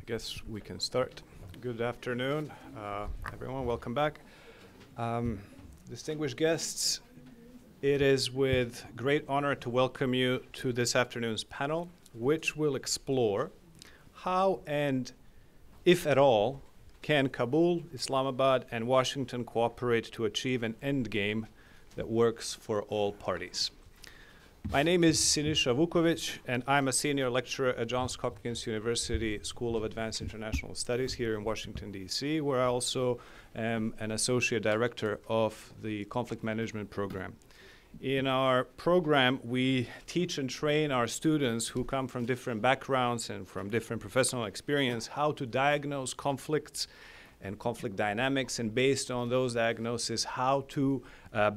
I guess we can start. Good afternoon, everyone. Welcome back. Distinguished guests, it is with great honor to welcome you to this afternoon's panel, which will explore how and, if at all, can Kabul, Islamabad, and Washington cooperate to achieve an endgame that works for all parties. My name is Sinisa Vukovic, and I'm a senior lecturer at Johns Hopkins University School of Advanced International Studies here in Washington, D.C., where I also am an associate director of the conflict management program. In our program, we teach and train our students who come from different backgrounds and from different professional experience how to diagnose conflicts and conflict dynamics, and based on those diagnoses, how to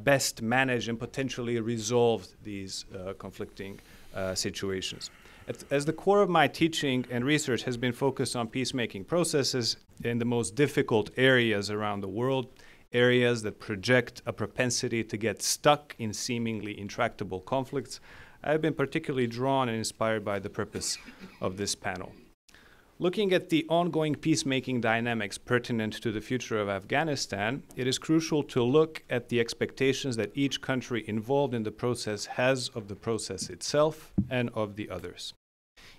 best manage and potentially resolve these conflicting situations. As the core of my teaching and research has been focused on peacemaking processes in the most difficult areas around the world, areas that project a propensity to get stuck in seemingly intractable conflicts, I have been particularly drawn and inspired by the purpose of this panel. Looking at the ongoing peacemaking dynamics pertinent to the future of Afghanistan, it is crucial to look at the expectations that each country involved in the process has of the process itself and of the others.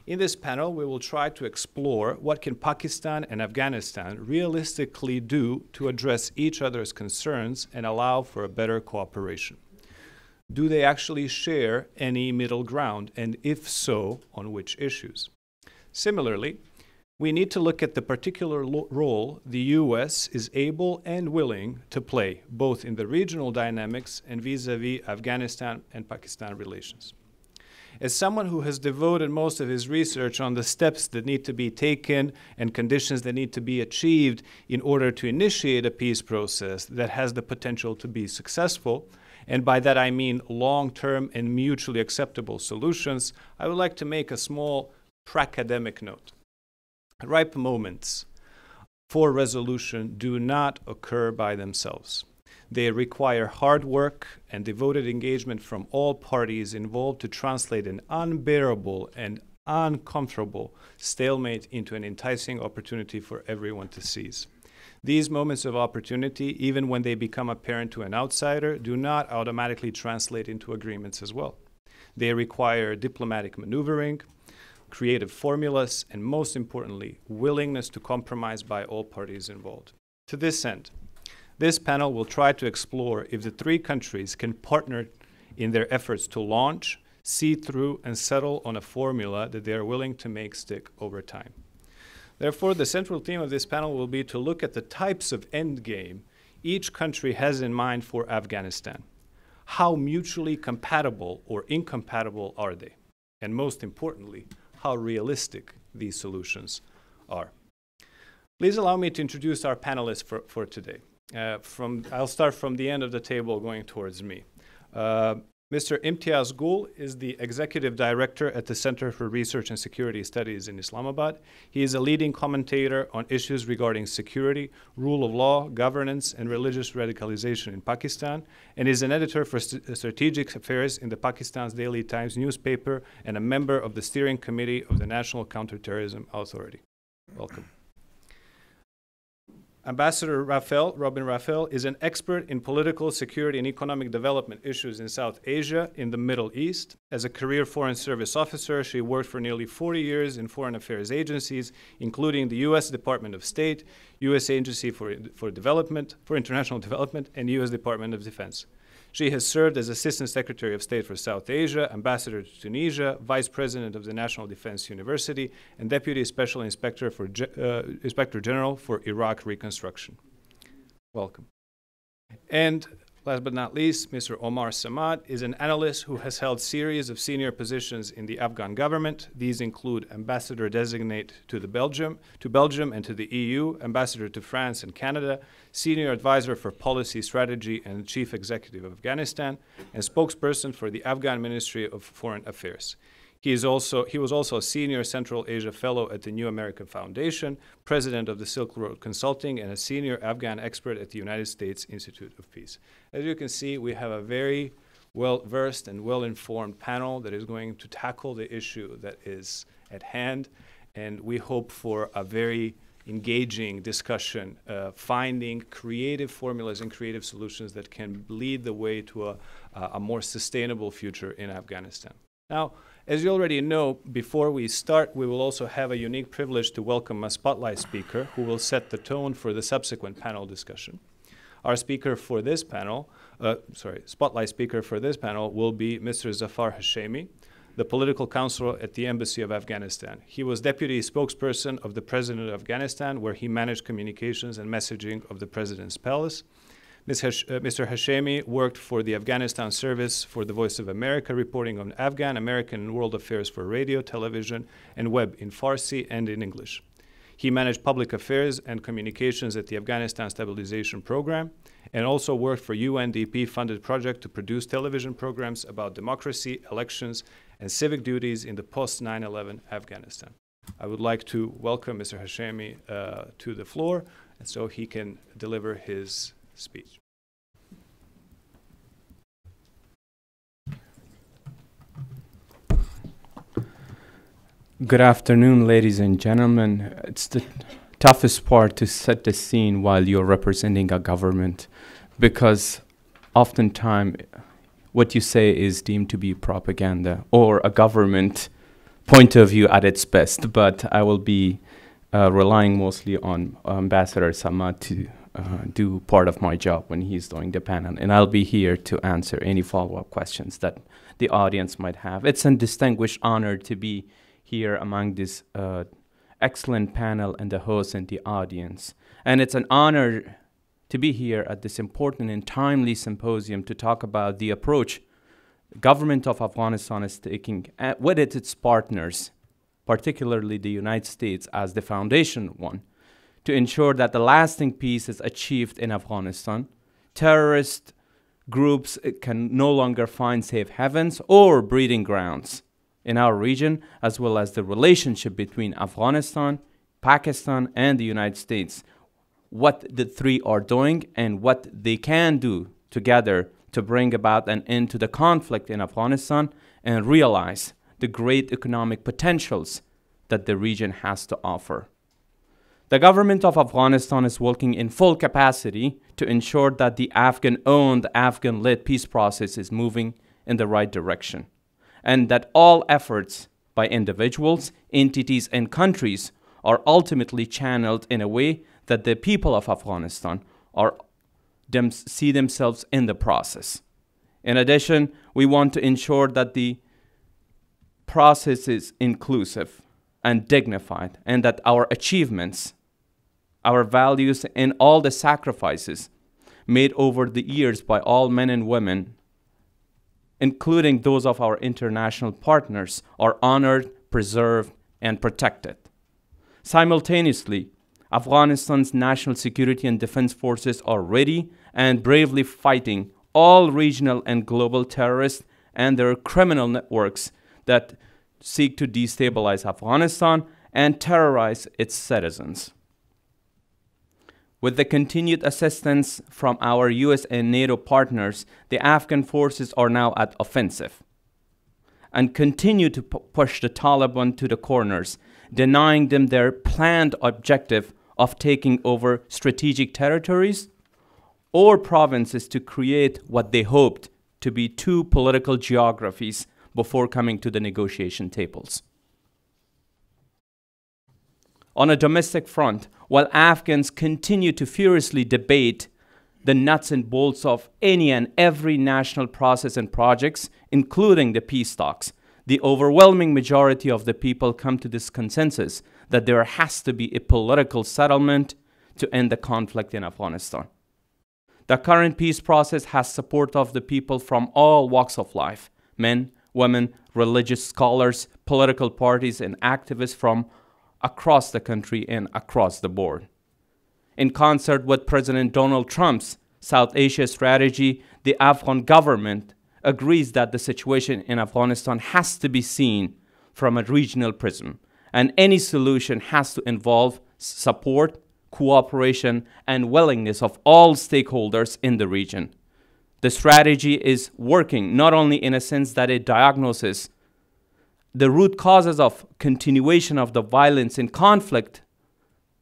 In this panel, we will try to explore what can Pakistan and Afghanistan realistically do to address each other's concerns and allow for a better cooperation. Do they actually share any middle ground, and if so, on which issues? Similarly, we need to look at the particular role the U.S. is able and willing to play, both in the regional dynamics and vis-a-vis Afghanistan and Pakistan relations. As someone who has devoted most of his research on the steps that need to be taken and conditions that need to be achieved in order to initiate a peace process that has the potential to be successful, and by that I mean long-term and mutually acceptable solutions, I would like to make a small pracademic note. Ripe moments for resolution do not occur by themselves. They require hard work and devoted engagement from all parties involved to translate an unbearable and uncomfortable stalemate into an enticing opportunity for everyone to seize. These moments of opportunity, even when they become apparent to an outsider, do not automatically translate into agreements as well. They require diplomatic maneuvering, creative formulas, and most importantly, willingness to compromise by all parties involved. To this end, this panel will try to explore if the three countries can partner in their efforts to launch, see through, and settle on a formula that they are willing to make stick over time. Therefore, the central theme of this panel will be to look at the types of endgame each country has in mind for Afghanistan. How mutually compatible or incompatible are they? And most importantly, how realistic these solutions are. Please allow me to introduce our panelists for today. I'll start from the end of the table going towards me. Mr. Imtiaz Gould is the Executive Director at the Center for Research and Security Studies in Islamabad. He is a leading commentator on issues regarding security, rule of law, governance, and religious radicalization in Pakistan, and is an editor for strategic affairs in the Pakistan's Daily Times newspaper and a member of the steering committee of the National Counterterrorism Authority. Welcome. Ambassador Robin Rafael is an expert in political, security, and economic development issues in South Asia and the Middle East. As a career Foreign Service officer, she worked for nearly 40 years in foreign affairs agencies, including the U.S. Department of State, U.S. Agency for International Development, and U.S. Department of Defense. She has served as Assistant Secretary of State for South Asia, Ambassador to Tunisia, Vice President of the National Defense University, and Deputy Special Inspector General for Iraq Reconstruction. Welcome. And last but not least, Mr. Abdul Samad is an analyst who has held series of senior positions in the Afghan government. These include Ambassador Designate to Belgium and to the EU, Ambassador to France and Canada, Senior Advisor for Policy Strategy and Chief Executive of Afghanistan, and spokesperson for the Afghan Ministry of Foreign Affairs. He was also a Senior Central Asia Fellow at the New American Foundation, President of the Silk Road Consulting, and a Senior Afghan Expert at the United States Institute of Peace. As you can see, we have a very well-versed and well-informed panel that is going to tackle the issue that is at hand and we hope for a very engaging discussion, finding creative formulas and creative solutions that can lead the way to a more sustainable future in Afghanistan. Now, as you already know, before we start, we will also have a unique privilege to welcome a spotlight speaker who will set the tone for the subsequent panel discussion. Our speaker for this panel, spotlight speaker for this panel will be Mr. Zafar Hashemi, the political counselor at the Embassy of Afghanistan. He was deputy spokesperson of the President of Afghanistan, where he managed communications and messaging of the President's Palace. Mr. Hashemi worked for the Afghanistan service for the Voice of America, reporting on Afghan, American, and world affairs for radio, television, and web in Farsi and in English. He managed public affairs and communications at the Afghanistan Stabilization Program, and also worked for UNDP-funded project to produce television programs about democracy, elections, and civic duties in the post-9/11 Afghanistan. I would like to welcome Mr. Hashemi to the floor, and so he can deliver his speech. Good afternoon, ladies and gentlemen. It's the toughest part to set the scene while you're representing a government, because oftentimes what you say is deemed to be propaganda or a government point of view at its best. But I will be relying mostly on Ambassador Samad to do part of my job when he's doing the panel. And I'll be here to answer any follow-up questions that the audience might have. It's a distinguished honor to be here among this excellent panel and the host and the audience. And it's an honor to be here at this important and timely symposium to talk about the approach the government of Afghanistan is taking with its partners, particularly the United States as the foundation one, to ensure that the lasting peace is achieved in Afghanistan. Terrorist groups can no longer find safe havens or breeding grounds in our region, as well as the relationship between Afghanistan, Pakistan, and the United States, what the three are doing and what they can do together to bring about an end to the conflict in Afghanistan and realize the great economic potentials that the region has to offer. The government of Afghanistan is working in full capacity to ensure that the Afghan-owned, Afghan-led peace process is moving in the right direction, and that all efforts by individuals, entities, and countries are ultimately channeled in a way that the people of Afghanistan see themselves in the process. In addition, we want to ensure that the process is inclusive and dignified, and that our achievements, our values, and all the sacrifices made over the years by all men and women, including those of our international partners, are honored, preserved, and protected. Simultaneously, Afghanistan's national security and defense forces are ready and bravely fighting all regional and global terrorists and their criminal networks that seek to destabilize Afghanistan and terrorize its citizens. With the continued assistance from our US and NATO partners, the Afghan forces are now at offensive and continue to push the Taliban to the corners, denying them their planned objective of taking over strategic territories or provinces to create what they hoped to be two political geographies before coming to the negotiation tables. On a domestic front, while Afghans continue to furiously debate the nuts and bolts of any and every national process and projects, including the peace talks, the overwhelming majority of the people come to this consensus that there has to be a political settlement to end the conflict in Afghanistan. The current peace process has support of the people from all walks of life: men, women, religious scholars, political parties, and activists from across the country and across the board. In concert with President Donald Trump's South Asia strategy, the Afghan government agrees that the situation in Afghanistan has to be seen from a regional prism, and any solution has to involve support, cooperation, and willingness of all stakeholders in the region. The strategy is working not only in a sense that it diagnoses the root causes of continuation of the violence and conflict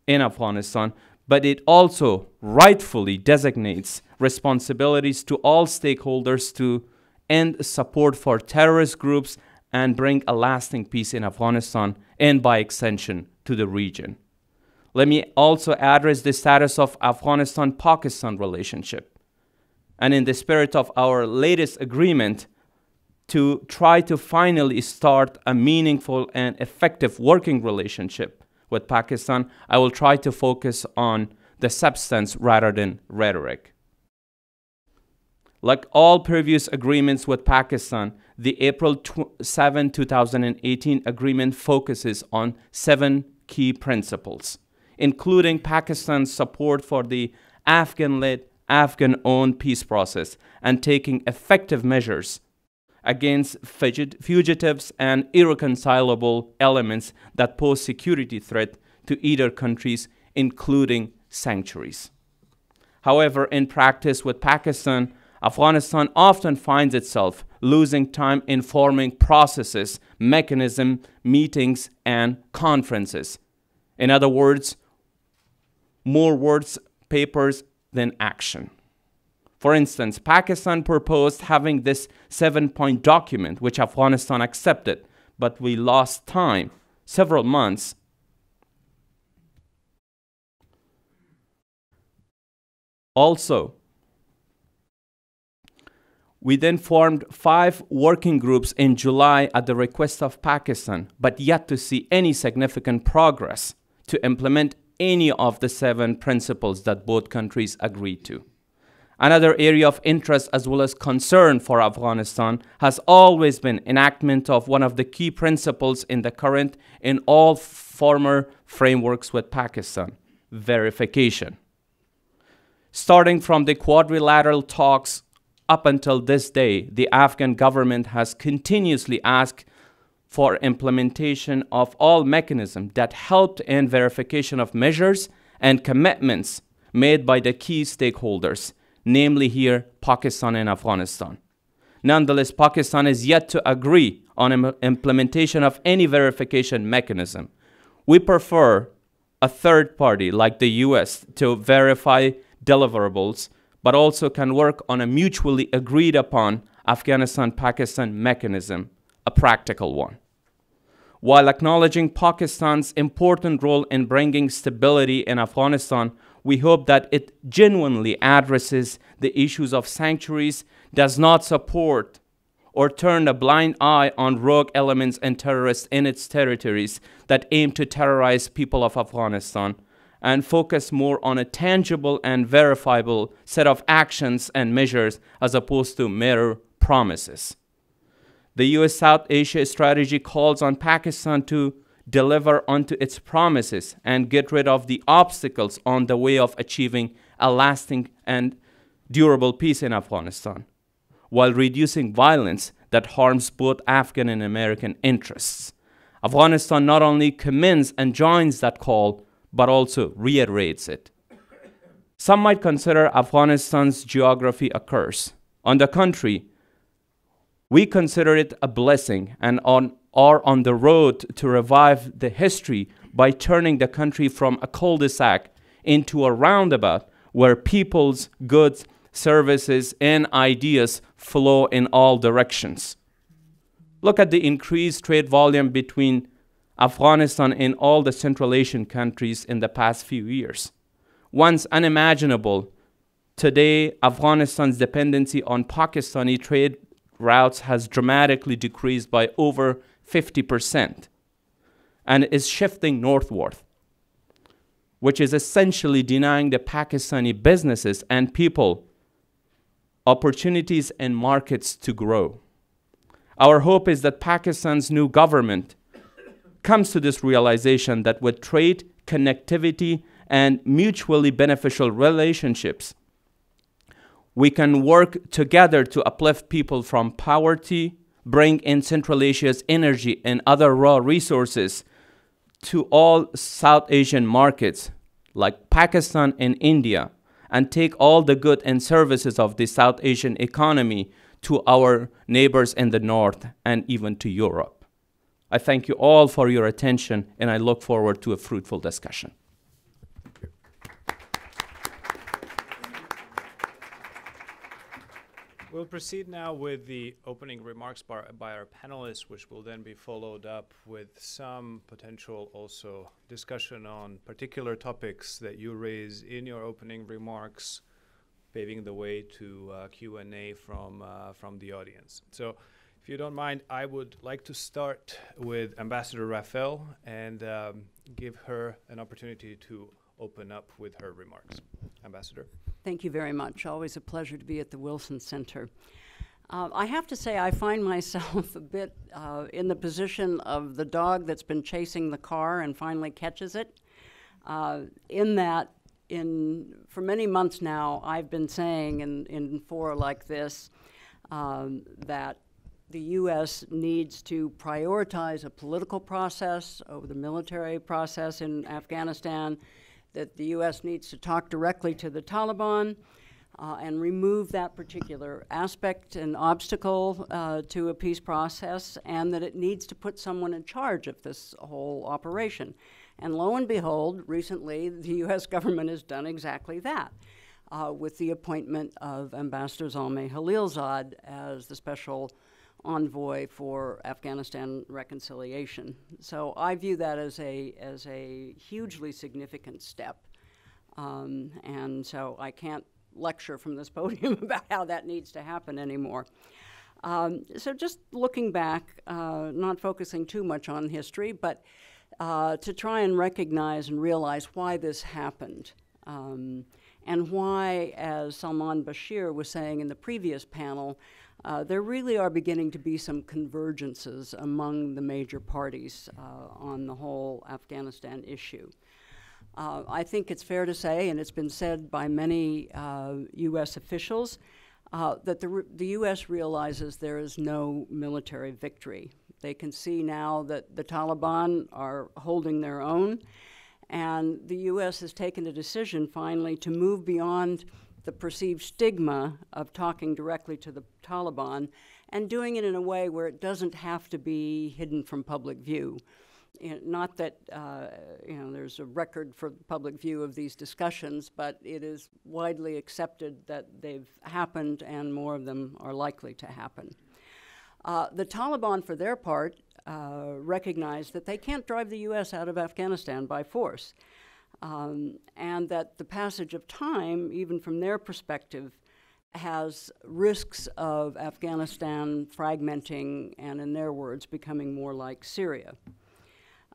in Afghanistan, but it also rightfully designates responsibilities to all stakeholders to end support for terrorist groups and bring a lasting peace in Afghanistan and by extension to the region. Let me also address the status of Afghanistan-Pakistan relationship. And in the spirit of our latest agreement to try to finally start a meaningful and effective working relationship with Pakistan, I will try to focus on the substance rather than rhetoric. Like all previous agreements with Pakistan, the April 7, 2018 agreement focuses on 7 key principles, including Pakistan's support for the Afghan-led, Afghan-owned peace process and taking effective measures against fugitives and irreconcilable elements that pose security threat to either countries, including sanctuaries. However, in practice with Pakistan, Afghanistan often finds itself losing time in forming processes, mechanisms, meetings, and conferences. In other words, more words, papers than action. For instance, Pakistan proposed having this 7-point document, which Afghanistan accepted, but we lost time, several months. Also, we then formed 5 working groups in July at the request of Pakistan, but yet to see any significant progress to implement any of the 7 principles that both countries agreed to. Another area of interest as well as concern for Afghanistan has always been enactment of one of the key principles in the current and all former frameworks with Pakistan, verification. Starting from the quadrilateral talks up until this day, the Afghan government has continuously asked for implementation of all mechanisms that helped in verification of measures and commitments made by the key stakeholders, namely here Pakistan and Afghanistan. Nonetheless, Pakistan is yet to agree on implementation of any verification mechanism. We prefer a third party like the US to verify deliverables, but also can work on a mutually agreed upon Afghanistan-Pakistan mechanism, a practical one. While acknowledging Pakistan's important role in bringing stability in Afghanistan, we hope that it genuinely addresses the issues of sanctuaries, does not support or turn a blind eye on rogue elements and terrorists in its territories that aim to terrorize people of Afghanistan, and focus more on a tangible and verifiable set of actions and measures as opposed to mere promises. The U.S. South Asia strategy calls on Pakistan to deliver onto its promises and get rid of the obstacles on the way of achieving a lasting and durable peace in Afghanistan, while reducing violence that harms both Afghan and American interests. Afghanistan not only commends and joins that call, but also reiterates it. Some might consider Afghanistan's geography a curse. On the contrary, we consider it a blessing and are on the road to revive the history by turning the country from a cul-de-sac into a roundabout where people's goods, services, and ideas flow in all directions. Look at the increased trade volume between Afghanistan and all the Central Asian countries in the past few years. Once unimaginable, today Afghanistan's dependency on Pakistani trade routes has dramatically decreased by over 50% and is shifting northward, which is essentially denying the Pakistani businesses and people opportunities and markets to grow. Our hope is that Pakistan's new government comes to this realization that with trade, connectivity, and mutually beneficial relationships, we can work together to uplift people from poverty, bring in Central Asia's energy and other raw resources to all South Asian markets like Pakistan and India, and take all the good and services of the South Asian economy to our neighbors in the north and even to Europe. I thank you all for your attention, and I look forward to a fruitful discussion. We'll proceed now with the opening remarks by our panelists, which will then be followed up with some potential also discussion on particular topics that you raise in your opening remarks, paving the way to Q&A from the audience. So if you don't mind, I would like to start with Ambassador Rafael and give her an opportunity to open up with her remarks. Ambassador. Thank you very much. Always a pleasure to be at the Wilson Center. I have to say I find myself a bit in the position of the dog that's been chasing the car and finally catches it. In that, for many months now, I've been saying in fora like this that the U.S. needs to prioritize a political process over the military process in Afghanistan, that the U.S. needs to talk directly to the Taliban and remove that particular aspect and obstacle to a peace process, and that it needs to put someone in charge of this whole operation. And lo and behold, recently the U.S. government has done exactly that with the appointment of Ambassador Zalmay Khalilzad as the special envoy for Afghanistan reconciliation. So I view that as a hugely significant step. And so I can't lecture from this podium about how that needs to happen anymore. So just looking back, not focusing too much on history, but to try and recognize and realize why this happened. And why, as Salman Bashir was saying in the previous panel, there really are beginning to be some convergences among the major parties on the whole Afghanistan issue. I think it's fair to say, and it's been said by many U.S. officials, that the U.S. realizes there is no military victory. They can see now that the Taliban are holding their own, and the U.S. has taken a decision finally to move beyond the perceived stigma of talking directly to the Taliban and doing it in a way where it doesn't have to be hidden from public view. Not that there's a record for public view of these discussions, but it is widely accepted that they've happened and more of them are likely to happen. The Taliban, for their part, recognize that they can't drive the U.S. out of Afghanistan by force. And that the passage of time, even from their perspective, has risks of Afghanistan fragmenting and, in their words, becoming more like Syria.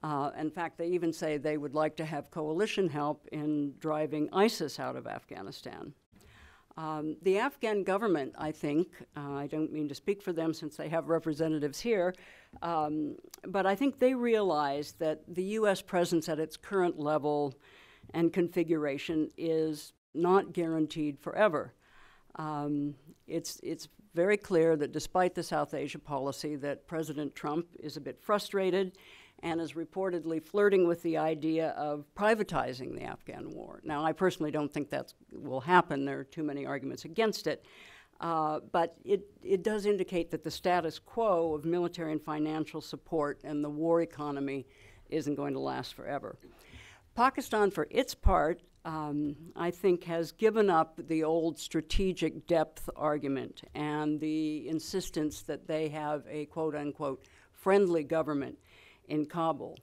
In fact, they even say they would like to have coalition help in driving ISIS out of Afghanistan. The Afghan government, I think, I don't mean to speak for them since they have representatives here, but I think they realize that the U.S. presence at its current level and configuration is not guaranteed forever. It's very clear that despite the South Asia policy that President Trump is a bit frustrated and is reportedly flirting with the idea of privatizing the Afghan war. Now, I personally don't think that will happen. There are too many arguments against it. But it does indicate that the status quo of military and financial support and the war economy isn't going to last forever. Pakistan, for its part, I think has given up the old strategic depth argument and the insistence that they have a quote-unquote friendly government in Kabul.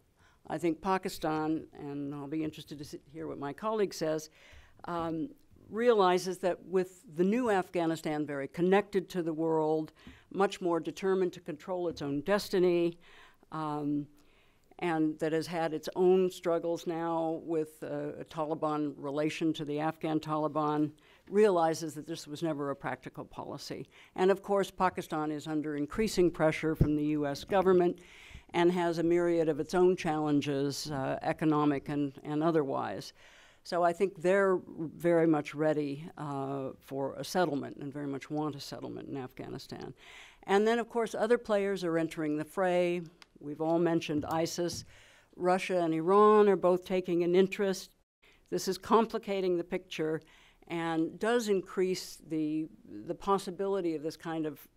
I think Pakistan, and I'll be interested to hear what my colleague says, realizes that with the new Afghanistan very connected to the world, much more determined to control its own destiny, and that has had its own struggles now with a Taliban relation to the Afghan Taliban, realizes that this was never a practical policy. And of course, Pakistan is under increasing pressure from the US government and has a myriad of its own challenges, economic and otherwise. So I think they're very much ready for a settlement and very much want a settlement in Afghanistan. And then, of course, other players are entering the fray. We've all mentioned ISIS. Russia and Iran are both taking an interest. This is complicating the picture, and does increase the possibility of this kind of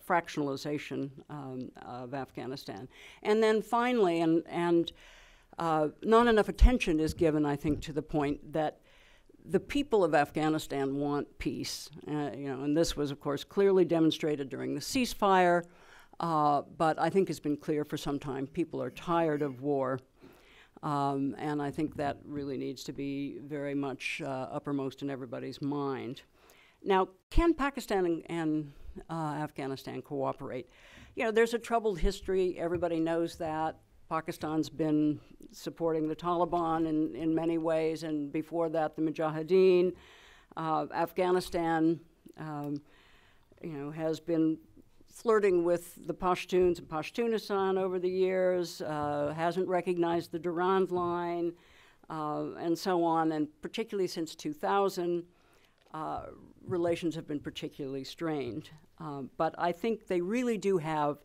fractionalization of Afghanistan. And then finally, not enough attention is given, I think, to the point that the people of Afghanistan want peace. And this was, of course, clearly demonstrated during the ceasefire, but I think it's been clear for some time people are tired of war. And I think that really needs to be very much uppermost in everybody's mind. Now, can Pakistan and Afghanistan cooperate? There's a troubled history. Everybody knows that. Pakistan's been supporting the Taliban in many ways, and before that, the Mujahideen. Afghanistan, has been flirting with the Pashtuns and Pashtunistan over the years, hasn't recognized the Durand Line, and so on. And particularly since 2000, relations have been particularly strained. But I think they really do have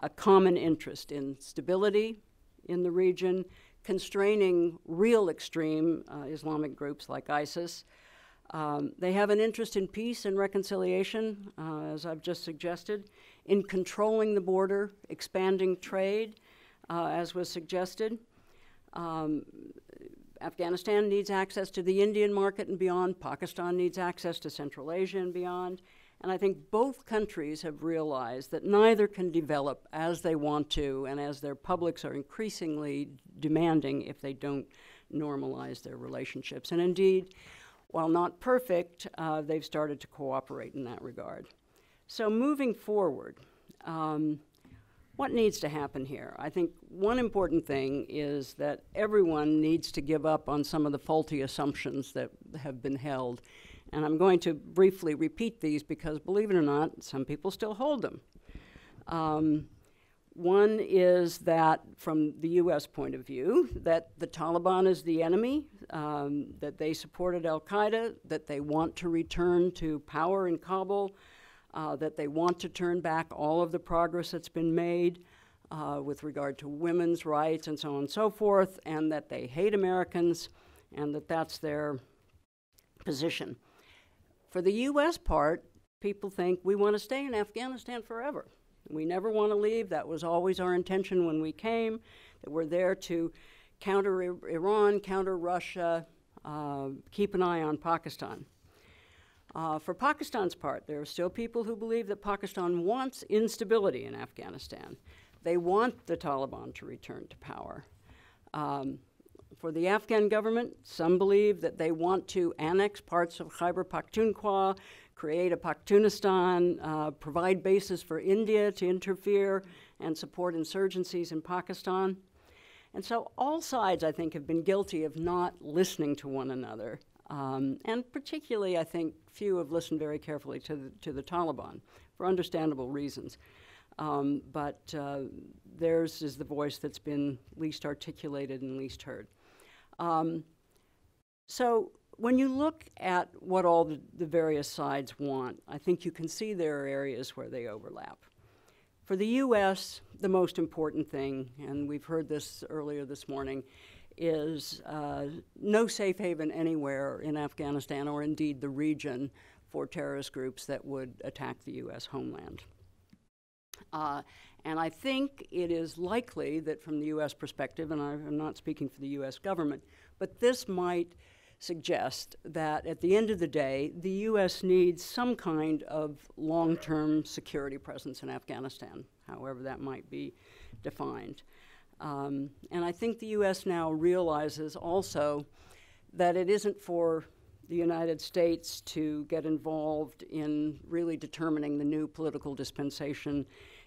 a common interest in stability in the region, constraining real extreme Islamic groups like ISIS. They have an interest in peace and reconciliation, as I've just suggested, in controlling the border, expanding trade, as was suggested. Afghanistan needs access to the Indian market and beyond. Pakistan needs access to Central Asia and beyond. And I think both countries have realized that neither can develop as they want to and as their publics are increasingly demanding if they don't normalize their relationships. And indeed, while not perfect, they've started to cooperate in that regard. So moving forward, what needs to happen here? I think one important thing is that everyone needs to give up on some of the faulty assumptions that have been held. And I'm going to briefly repeat these because, believe it or not, some people still hold them. One is that, from the U.S. point of view, that the Taliban is the enemy, that they supported al-Qaeda, that they want to return to power in Kabul, that they want to turn back all of the progress that's been made with regard to women's rights and so on and so forth, and that they hate Americans, and that that's their position. For the U.S. part, people think we want to stay in Afghanistan forever. We never want to leave. That was always our intention when we came, that we're there to counter Iran, counter Russia, keep an eye on Pakistan. For Pakistan's part, there are still people who believe that Pakistan wants instability in Afghanistan. They want the Taliban to return to power. For the Afghan government, some believe that they want to annex parts of Khyber Pakhtunkhwa, create a Pakhtunistan, provide bases for India to interfere and support insurgencies in Pakistan. And so all sides, I think, have been guilty of not listening to one another. And particularly, I think, few have listened very carefully to the Taliban for understandable reasons. But theirs is the voice that's been least articulated and least heard. So when you look at what all the various sides want, I think you can see there are areas where they overlap. For the U.S., the most important thing, and we've heard this earlier this morning, is no safe haven anywhere in Afghanistan or indeed the region for terrorist groups that would attack the U.S. homeland. And I think it is likely that from the U.S. perspective, and I'm not speaking for the U.S. government, but this might suggest that at the end of the day, the U.S. needs some kind of long-term security presence in Afghanistan, however that might be defined. And I think the U.S. now realizes also that it isn't for the United States to get involved in really determining the new political dispensation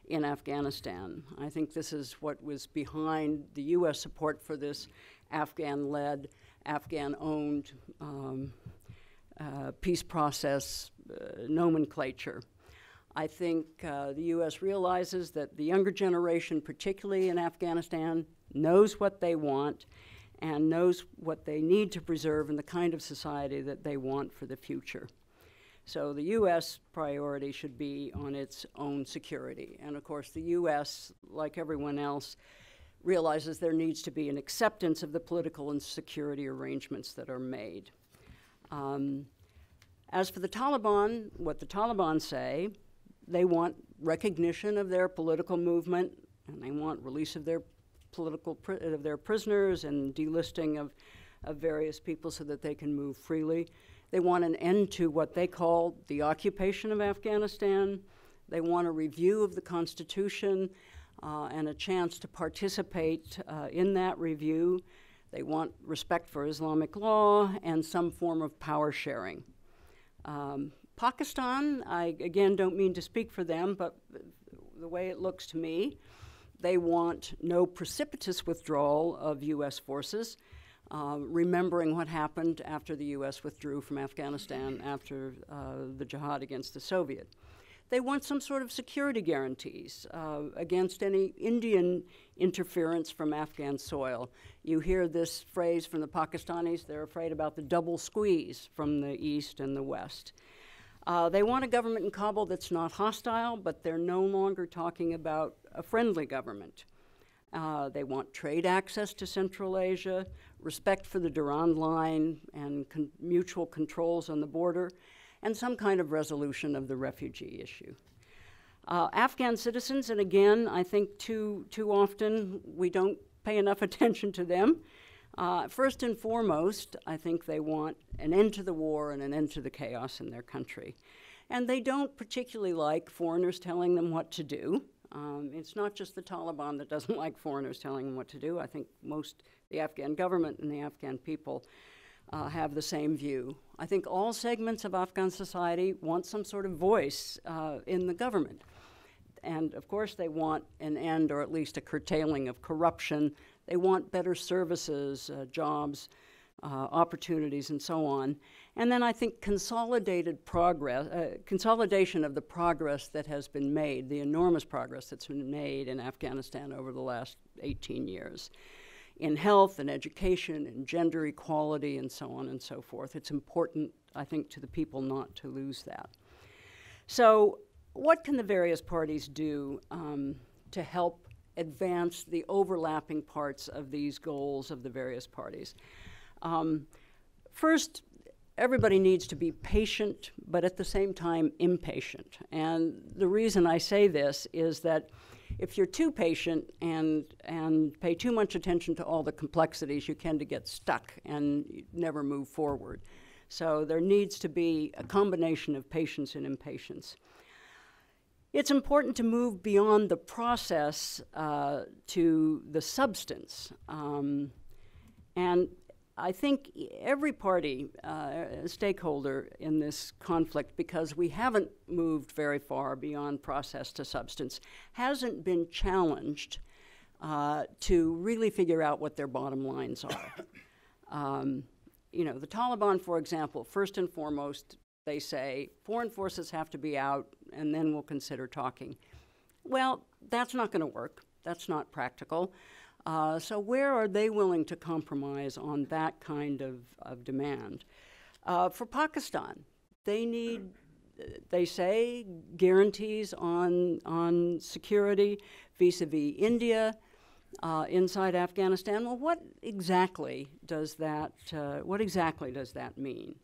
in Afghanistan. I think this is what was behind the U.S. support for this Afghan-led, Afghan-owned peace process nomenclature. I think the U.S. realizes that the younger generation, particularly in Afghanistan, knows what they want and knows what they need to preserve and the kind of society that they want for the future. So the U.S. priority should be on its own security. And of course, the U.S., like everyone else, realizes there needs to be an acceptance of the political and security arrangements that are made. As for the Taliban, what the Taliban say, they want recognition of their political movement, and they want release of their their prisoners and delisting of various people so that they can move freely. They want an end to what they call the occupation of Afghanistan. They want a review of the Constitution and a chance to participate in that review. They want respect for Islamic law and some form of power sharing. Pakistan, I again don't mean to speak for them, but the way it looks to me, they want no precipitous withdrawal of U.S. forces, remembering what happened after the U.S. withdrew from Afghanistan after the jihad against the Soviet. They want some sort of security guarantees against any Indian interference from Afghan soil. You hear this phrase from the Pakistanis, they're afraid about the double squeeze from the east and the west. They want a government in Kabul that's not hostile, but they're no longer talking about a friendly government. They want trade access to Central Asia, respect for the Durand Line and mutual controls on the border, and some kind of resolution of the refugee issue. Afghan citizens, and again, I think too often we don't pay enough attention to them. First and foremost, I think they want an end to the war and an end to the chaos in their country. And they don't particularly like foreigners telling them what to do. It's not just the Taliban that doesn't like foreigners telling them what to do. I think the Afghan government and the Afghan people have the same view. I think all segments of Afghan society want some sort of voice in the government. And of course they want an end, or at least a curtailing of corruption. They want better services, jobs, opportunities, and so on. And then I think consolidation of the progress that has been made, the enormous progress that's been made in Afghanistan over the last 18 years, in health and education and gender equality and so on and so forth. It's important, I think, to the people not to lose that. So what can the various parties do to help advance the overlapping parts of these goals of the various parties? First, everybody needs to be patient, but at the same time impatient. And the reason I say this is that if you're too patient and pay too much attention to all the complexities, you tend to get stuck and never move forward. So there needs to be a combination of patience and impatience. It's important to move beyond the process to the substance. And I think every party, stakeholder in this conflict, because we haven't moved very far beyond process to substance, hasn't been challenged to really figure out what their bottom lines are. You know, the Taliban, for example, first and foremost, they say foreign forces have to be out and then we'll consider talking. Well, that's not going to work. That's not practical. So where are they willing to compromise on that kind of demand? For Pakistan, they need, they say, guarantees on security vis-a-vis India, inside Afghanistan. Well, what exactly does that mean?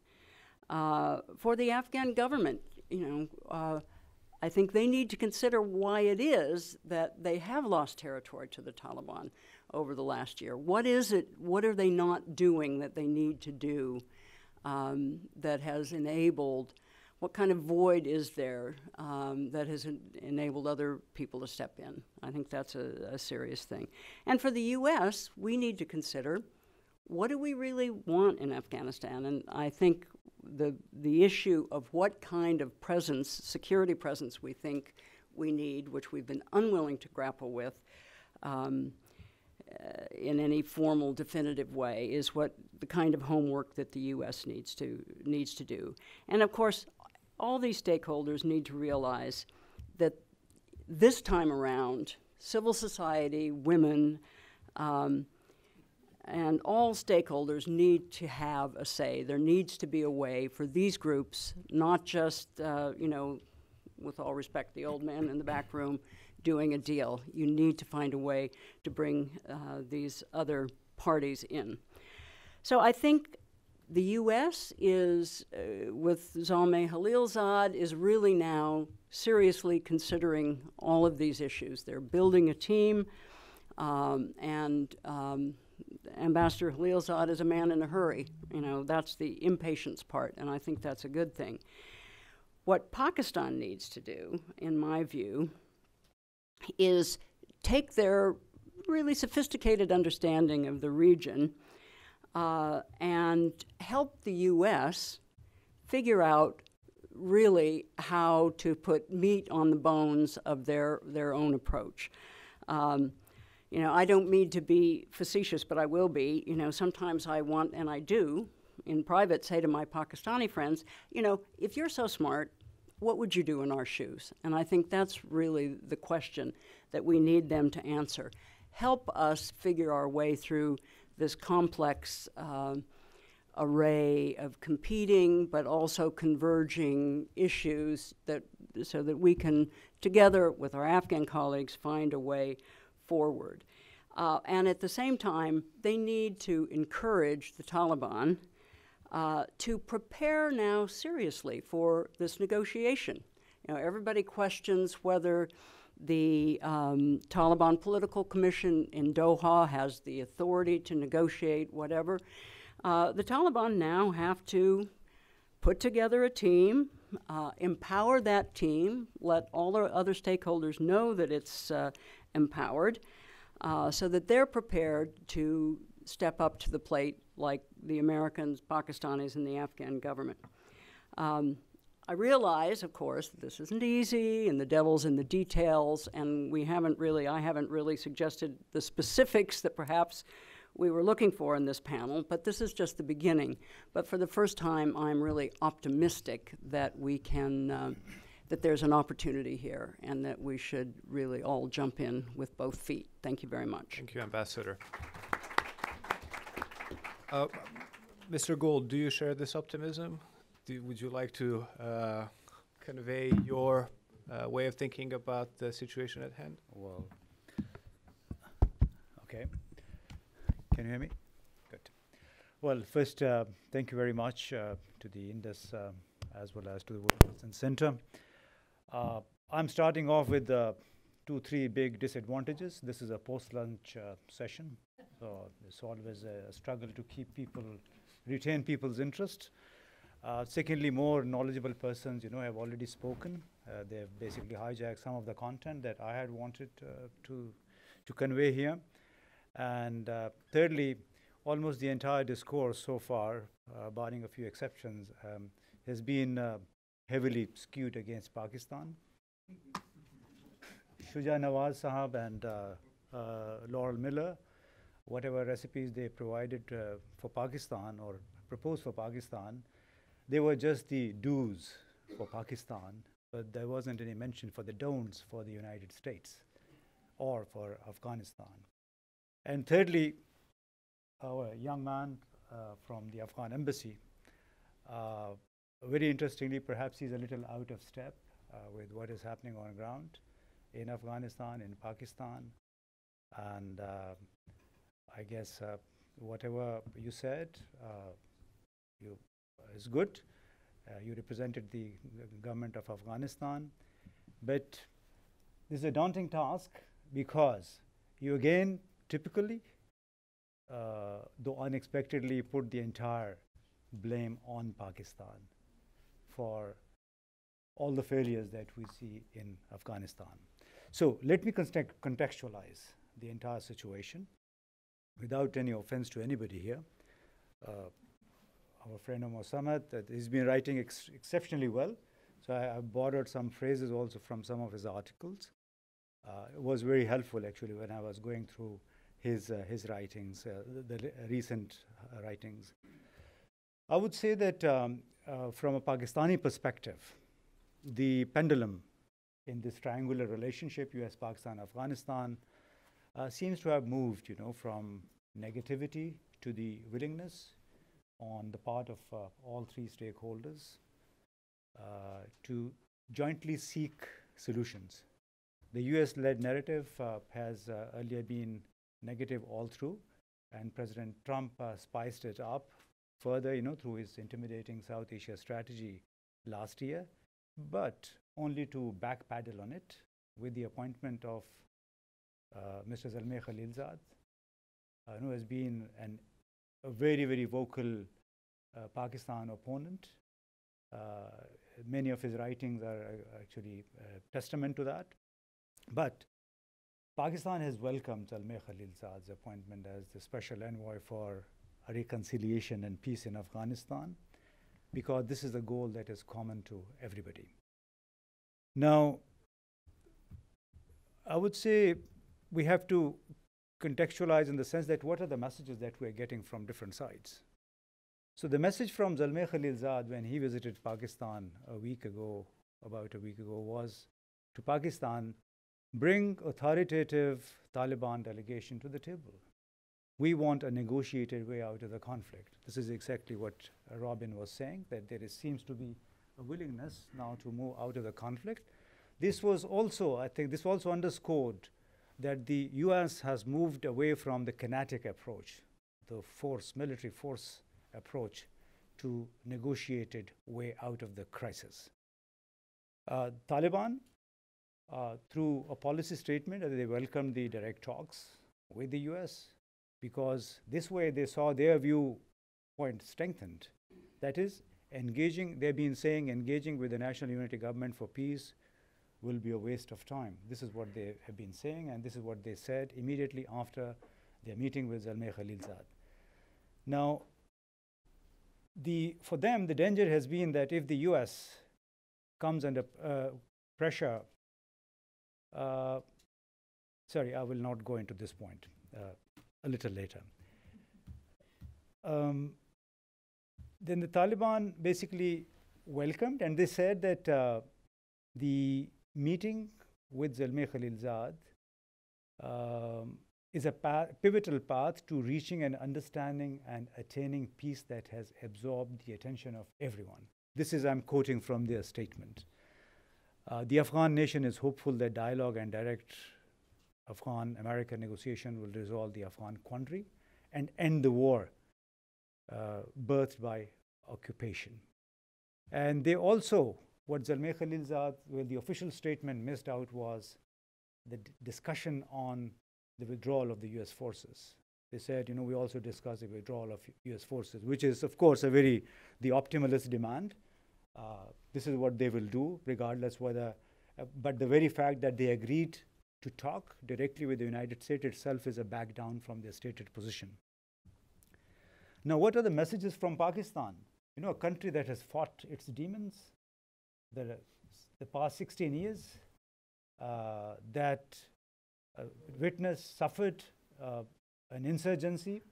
For the Afghan government, you know, I think they need to consider why it is that they have lost territory to the Taliban over the last year. What is it, what are they not doing that they need to do that has enabled, what kind of void is there that has enabled other people to step in? I think that's a serious thing. And for the U.S., we need to consider, what do we really want in Afghanistan? And I think the issue of what kind of presence, security presence we think we need, which we've been unwilling to grapple with in any formal, definitive way, is what the kind of homework that the U.S. needs to do. And of course, all these stakeholders need to realize that this time around, civil society, women, and all stakeholders need to have a say. There needs to be a way for these groups, not just, you know, with all respect, the old man in the back room doing a deal. You need to find a way to bring these other parties in. So I think The U.S. is, with Zalmay Khalilzad, is really now seriously considering all of these issues. They're building a team, and Ambassador Khalilzad is a man in a hurry. You know, that's the impatience part, and I think that's a good thing. What Pakistan needs to do, in my view, is take their really sophisticated understanding of the region and help the U.S. figure out really how to put meat on the bones of their own approach. You know, I don't mean to be facetious, but I will be. You know, sometimes I want, and I do, in private, say to my Pakistani friends, you know, if you're so smart, what would you do in our shoes? And I think that's really the question that we need them to answer. Help us figure our way through this complex array of competing but also converging issues so that we can, together with our Afghan colleagues, find a way forward. And at the same time, they need to encourage the Taliban to prepare now seriously for this negotiation. You know, everybody questions whether the Taliban Political Commission in Doha has the authority to negotiate whatever. The Taliban now have to put together a team, empower that team, let all the other stakeholders know that it's empowered, so that they're prepared to step up to the plate like the Americans, Pakistanis, and the Afghan government. I realize, of course, that this isn't easy, and the devil's in the details, and I haven't really suggested the specifics that perhaps we were looking for in this panel, but this is just the beginning. But for the first time, I'm really optimistic that we can, that there's an opportunity here, and that we should really all jump in with both feet. Thank you very much. Thank you, Ambassador. Mr. Gould, do you share this optimism? Would you like to convey your way of thinking about the situation at hand? Well, okay. Can you hear me? Good. Well, first, thank you very much to the Indus as well as to the Wilson Center. I'm starting off with 2-3 big disadvantages. This is a post-lunch session, so it's always a struggle to retain people's interest. Secondly, more knowledgeable persons, have already spoken. They've basically hijacked some of the content that I had wanted to convey here. And thirdly, almost the entire discourse so far, barring a few exceptions, has been heavily skewed against Pakistan. Shuja Nawaz Sahab and Laurel Miller, whatever recipes they provided for Pakistan or proposed for Pakistan, they were just the do's for Pakistan, but there wasn't any mention for the don'ts for the United States or for Afghanistan. And thirdly, our young man from the Afghan Embassy, very interestingly, perhaps he's a little out of step with what is happening on ground in Afghanistan, in Pakistan. And I guess whatever you said is good. You represented the government of Afghanistan. But this is a daunting task because you again, typically, though unexpectedly, put the entire blame on Pakistan for all the failures that we see in Afghanistan. So let me contextualize the entire situation without any offense to anybody here. Our friend Abdul Samad, he's been writing exceptionally well. So I borrowed some phrases also from some of his articles. It was very helpful actually when I was going through his writings, the recent writings. I would say that from a Pakistani perspective, the pendulum in this triangular relationship, US, Pakistan, Afghanistan, seems to have moved, from negativity to the willingness on the part of all three stakeholders to jointly seek solutions. The US-led narrative has earlier been negative all through, and President Trump spiced it up further, through his intimidating South Asia strategy last year, but only to backpedal on it with the appointment of Mr. Zalmay Khalilzad, who has been a very, very vocal Pakistan opponent. Many of his writings are actually testament to that. But Pakistan has welcomed Zalmay Khalilzad's appointment as the special envoy for reconciliation and peace in Afghanistan, because this is a goal that is common to everybody. Now, I would say we have to contextualize in the sense that what are the messages that we're getting from different sides. So the message from Zalmay Khalilzad when he visited Pakistan about a week ago, was to Pakistan, bring authoritative Taliban delegation to the table. We want a negotiated way out of the conflict. This is exactly what Robin was saying, that there seems to be a willingness now to move out of the conflict. This was also, I think, this also underscored that the US has moved away from the kinetic approach, the military force approach, to negotiated way out of the crisis. Taliban, through a policy statement, they welcomed the direct talks with the US, because this way they saw their viewpoint strengthened. That is, they've been saying engaging with the National Unity Government for peace will be a waste of time. This is what they have been saying, and this is what they said immediately after their meeting with Zalmay Khalilzad. Now, for them, the danger has been that if the US comes under pressure, sorry, I will not go into this point a little later. Then the Taliban basically welcomed, and they said that the meeting with Zalmay Khalilzad is a pivotal path to reaching an understanding and attaining peace that has absorbed the attention of everyone. This is, I'm quoting from their statement. The Afghan nation is hopeful that dialogue and direct Afghan-American negotiation will resolve the Afghan quandary and end the war birthed by occupation. And they also, what Zalmay Khalilzad, well, the official statement missed out was the discussion on the withdrawal of the US forces. They said, we also discussed the withdrawal of US forces, which is, of course, the optimalist demand. This is what they will do, regardless whether, but the very fact that they agreed to talk directly with the United States itself is a back down from their stated position. Now, what are the messages from Pakistan? A country that has fought its demons the past 16 years, that suffered an insurgency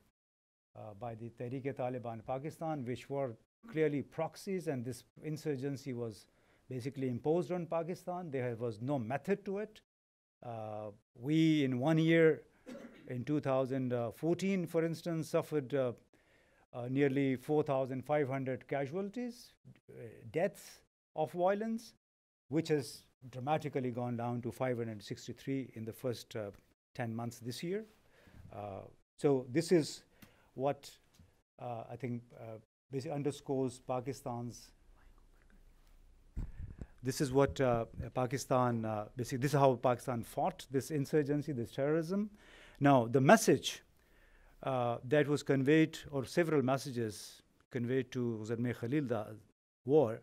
by the Tehreek-e-Taliban Pakistan, which were clearly proxies, and this insurgency was basically imposed on Pakistan. There was no method to it. We, in 1 year, in 2014, for instance, suffered nearly 4,500 casualties, deaths of violence, which has dramatically gone down to 563 in the first 10 months this year. So this is what I think basically underscores Pakistan's. This is what Pakistan, basically this is how Pakistan fought this insurgency, this terrorism. Now, the message that was conveyed, or several messages conveyed to Zalmay Khalilzad, were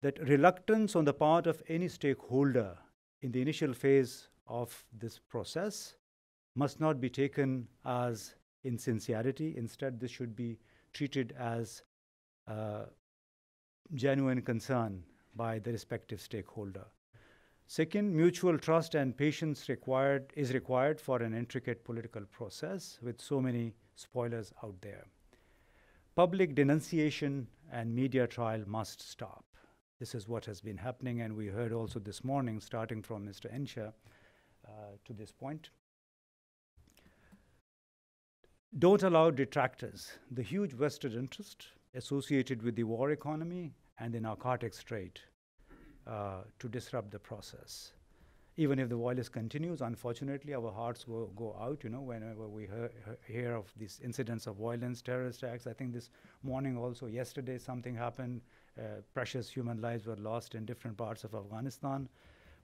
that reluctance on the part of any stakeholder in the initial phase of this process must not be taken as insincerity. Instead, this should be treated as genuine concern by the respective stakeholder. Second, mutual trust and patience is required for an intricate political process with so many spoilers out there. Public denunciation and media trial must stop. This is what has been happening, and we heard also this morning, starting from Mr. Ensha, to this point. Don't allow detractors, the huge vested interest associated with the war economy and the narcotics trade, to disrupt the process. even if the violence continues. Unfortunately, our hearts go out, whenever we hear of these incidents of violence, terrorist attacks. I think this morning also, yesterday, something happened. Precious human lives were lost in different parts of Afghanistan.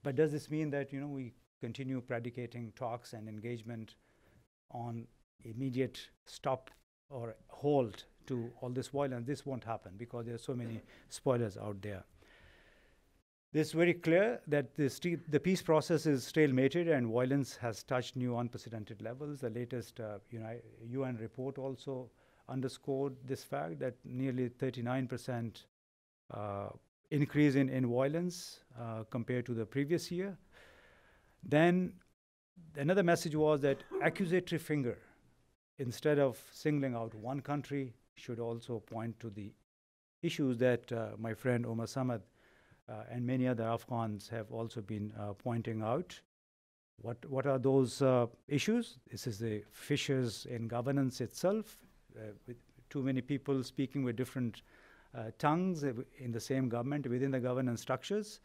But does this mean that, we continue predicating talks and engagement on immediate stop or halt to all this violence? This won't happen because there are so many spoilers out there. It's very clear that the peace process is stalemated and violence has touched new unprecedented levels. The latest UN report also underscored this fact, that nearly 39% increase in violence compared to the previous year. Then another message was that accusatory finger, instead of singling out one country, should also point to the issues that my friend Abdul Samad and many other Afghans have also been pointing out. What are those issues? This is the fissures in governance itself, with too many people speaking with different tongues in the same government, within the governance structures,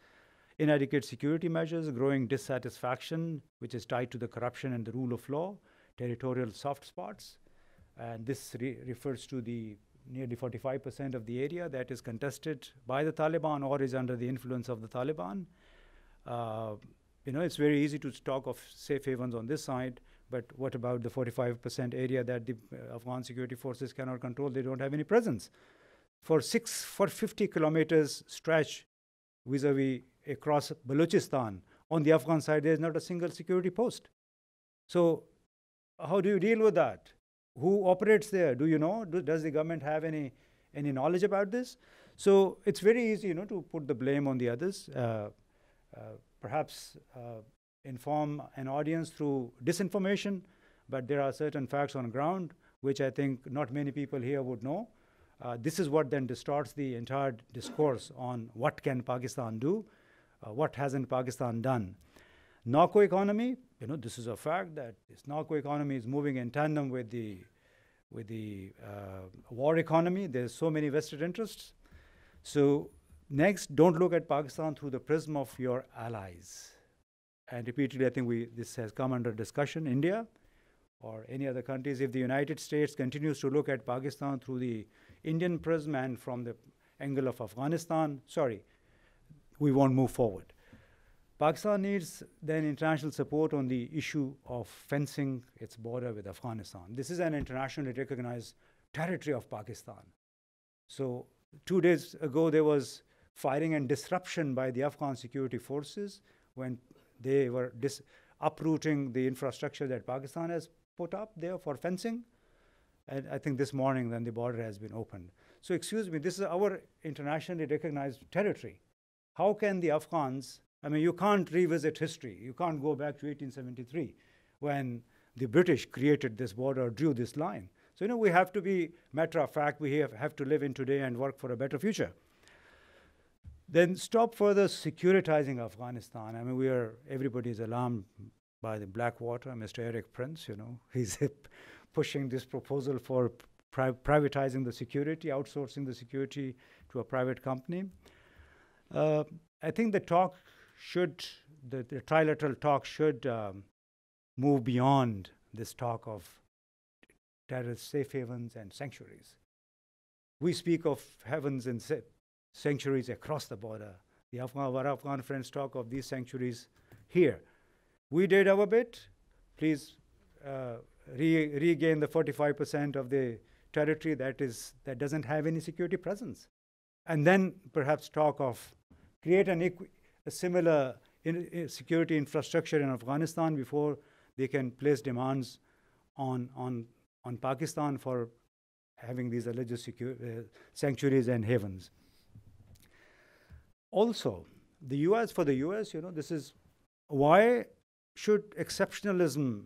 inadequate security measures, growing dissatisfaction, which is tied to the corruption and the rule of law, territorial soft spots. And this refers to the nearly 45% of the area that is contested by the Taliban or is under the influence of the Taliban. It's very easy to talk of safe havens on this side, but what about the 45% area that the Afghan security forces cannot control? They don't have any presence. For 50 kilometers stretch vis-a-vis across Balochistan, on the Afghan side, there is not a single security post. So how do you deal with that? Who operates there? Do you know? Does the government have any knowledge about this? So it's very easy, to put the blame on the others. Perhaps inform an audience through disinformation, but there are certain facts on ground which I think not many people here would know. This is what then distorts the entire discourse on what can Pakistan do, what hasn't Pakistan done. Narco economy, this is a fact that this narco economy is moving in tandem with the war economy. There's so many vested interests. So next, don't look at Pakistan through the prism of your allies. And repeatedly, I think this has come under discussion. India or any other countries, if the United States continues to look at Pakistan through the Indian prism and from the angle of Afghanistan, we won't move forward. Pakistan needs then international support on the issue of fencing its border with Afghanistan. This is an internationally recognized territory of Pakistan. So 2 days ago, there was firing and disruption by the Afghan security forces when they were uprooting the infrastructure that Pakistan has put up there for fencing. And I think this morning then the border has been opened. So excuse me, this is our internationally recognized territory. How can the Afghans, you can't revisit history. You can't go back to 1873 when the British created this border, drew this line. So, we have to be matter of fact. We have to live in today and work for a better future. Then stop further securitizing Afghanistan. Everybody is alarmed by the Blackwater. Mr. Eric Prince, he's pushing this proposal for privatizing the security, outsourcing the security to a private company. I think the trilateral talk should move beyond this talk of terrorist safe havens and sanctuaries. We speak of havens and sanctuaries across the border. Our Afghan friends talk of these sanctuaries here. We did our bit. Please regain the 45% of the territory that doesn't have any security presence. And then perhaps talk of create a similar security infrastructure in Afghanistan before they can place demands on Pakistan for having these alleged sanctuaries and havens. Also, for the US, this is why should exceptionalism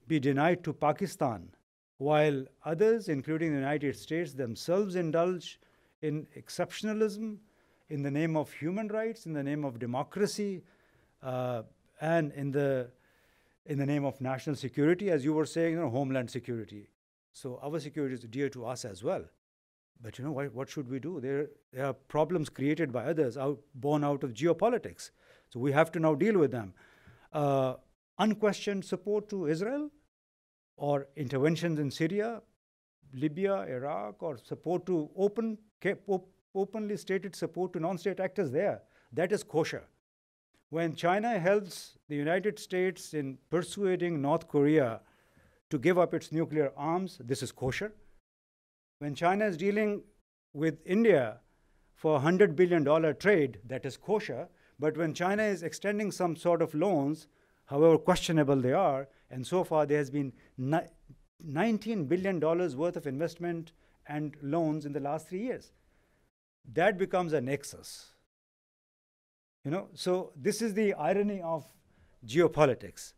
be denied to Pakistan while others, including the United States themselves, indulge in exceptionalism in the name of human rights, in the name of democracy, and in the name of national security, as you were saying, homeland security. So our security is dear to us as well. But what should we do? There are problems created by others, born out of geopolitics. So we have to now deal with them. unquestioned support to Israel or interventions in Syria, Libya, Iraq, or support to openly stated support to non-state actors there. That is kosher. When China helps the United States in persuading North Korea to give up its nuclear arms, this is kosher. When China is dealing with India for $100 billion trade, that is kosher. But when China is extending some sort of loans, however questionable they are, and so far there has been $19 billion worth of investment and loans in the last 3 years. That becomes a nexus. So this is the irony of geopolitics.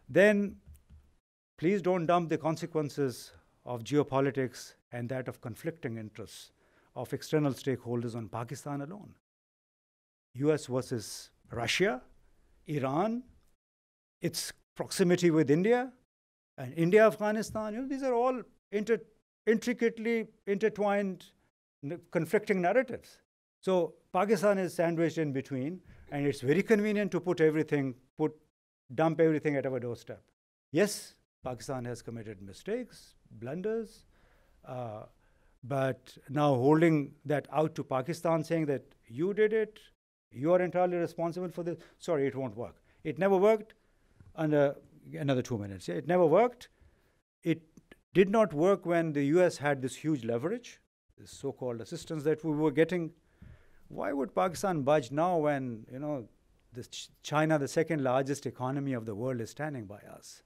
Then please don't dump the consequences of geopolitics and that of conflicting interests of external stakeholders on Pakistan alone. US versus Russia, Iran, its proximity with India, and India, Afghanistan, these are all intricately intertwined conflicting narratives. So Pakistan is sandwiched in between, and it's very convenient to dump everything at our doorstep. Yes, Pakistan has committed mistakes, blunders, but now holding that out to Pakistan, saying that you did it, you are entirely responsible for this, sorry, it won't work. It never worked. Another 2 minutes. Yeah, it never worked. It did not work when the US had this huge leverage, this so-called assistance that we were getting. Why would Pakistan budge now when China, the second largest economy of the world, is standing by us?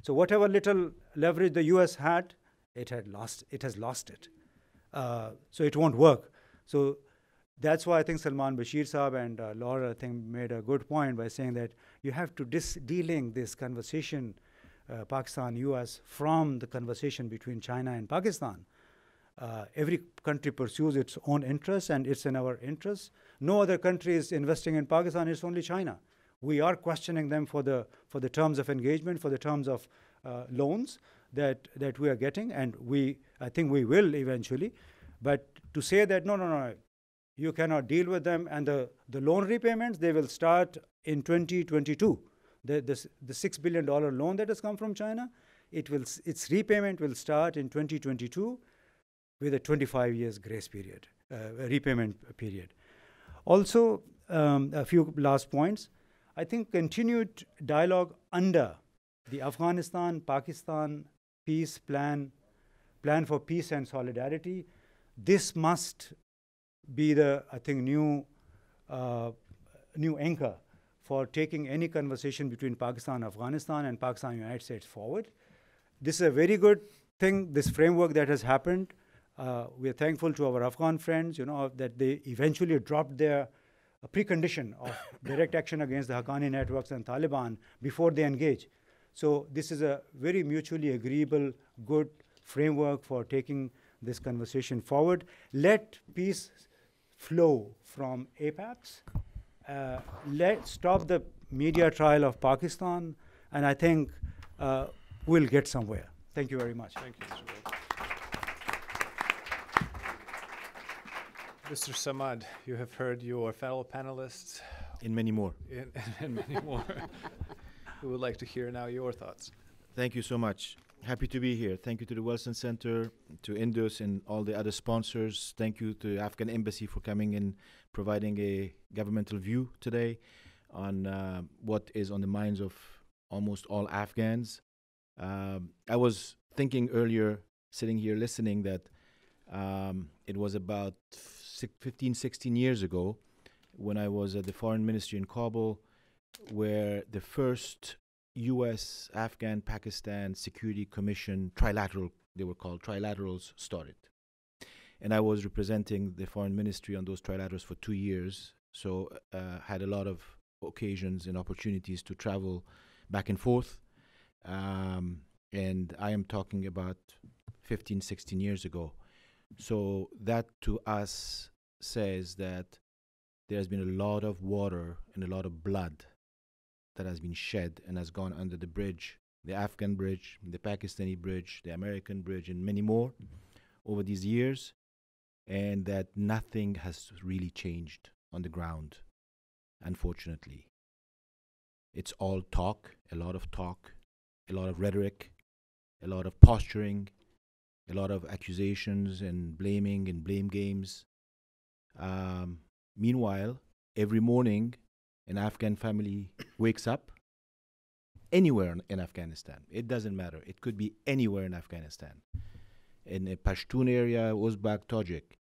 So whatever little leverage the US had, it has lost it. So it won't work. So that's why I think Salman Bashir Saab and Laura, I think, made a good point by saying that you have to de-link this conversation, Pakistan-US, from the conversation between China and Pakistan. Every country pursues its own interests, and it's in our interests. No other country is investing in Pakistan, it's only China. We are questioning them for the terms of engagement, for the terms of loans that we are getting, and I think we will eventually. But to say that, no, you cannot deal with them, and the loan repayments, they will start in 2022. The $6 billion loan that has come from China, its repayment will start in 2022 with a 25 years grace period, repayment period. Also, a few last points. I think continued dialogue under the Afghanistan-Pakistan peace plan for peace and solidarity, this must be the, I think, new anchor for taking any conversation between Pakistan and Afghanistan and Pakistan and United States forward. This is a very good thing, this framework that has happened. We are thankful to our Afghan friends, that they eventually dropped their precondition of direct action against the Haqqani networks and Taliban before they engage. So this is a very mutually agreeable, good framework for taking this conversation forward. Let peace flow from APAPs. Let's stop the media trial of Pakistan, and I think we'll get somewhere. Thank you very much. Thank you, Mr. Gould. Mr. Samad, you have heard your fellow panelists. And many more. And many more. We would like to hear now your thoughts. Thank you so much. Happy to be here. Thank you to the Wilson Center, to Indus, and all the other sponsors. Thank you to the Afghan Embassy for coming and providing a governmental view today on what is on the minds of almost all Afghans. I was thinking earlier, sitting here listening, that it was about 15, 16 years ago when I was at the Foreign Ministry in Kabul, where the first U.S., Afghan, Pakistan Security Commission trilateral, they were called trilaterals, started. And I was representing the Foreign Ministry on those trilaterals for 2 years, so had a lot of occasions and opportunities to travel back and forth. And I am talking about 15, 16 years ago. So that to us says that there's been a lot of water and a lot of blood that has been shed and has gone under the bridge, the Afghan bridge, the Pakistani bridge, the American bridge, and many more over these years, and that nothing has really changed on the ground, unfortunately. It's all talk, a lot of rhetoric, a lot of posturing, a lot of accusations and blaming and blame games. Meanwhile, every morning, an Afghan family wakes up anywhere in Afghanistan. It doesn't matter. It could be anywhere in Afghanistan, in a Pashtun area, Uzbek, Tajik,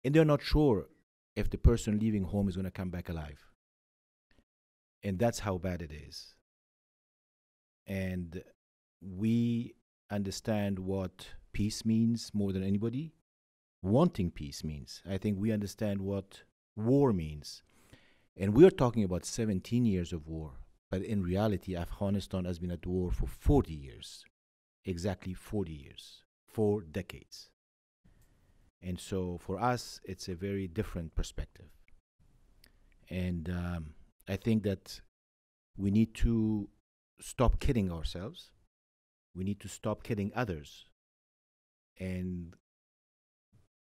and they're not sure if the person leaving home is going to come back alive. And that's how bad it is. And we understand what peace means more than anybody. Wanting peace means. I think we understand what war means. And we're talking about 17 years of war. But in reality, Afghanistan has been at war for 40 years. Exactly 40 years. 4 decades. And so for us, it's a very different perspective. And I think that we need to stop kidding ourselves. We need to stop kidding others and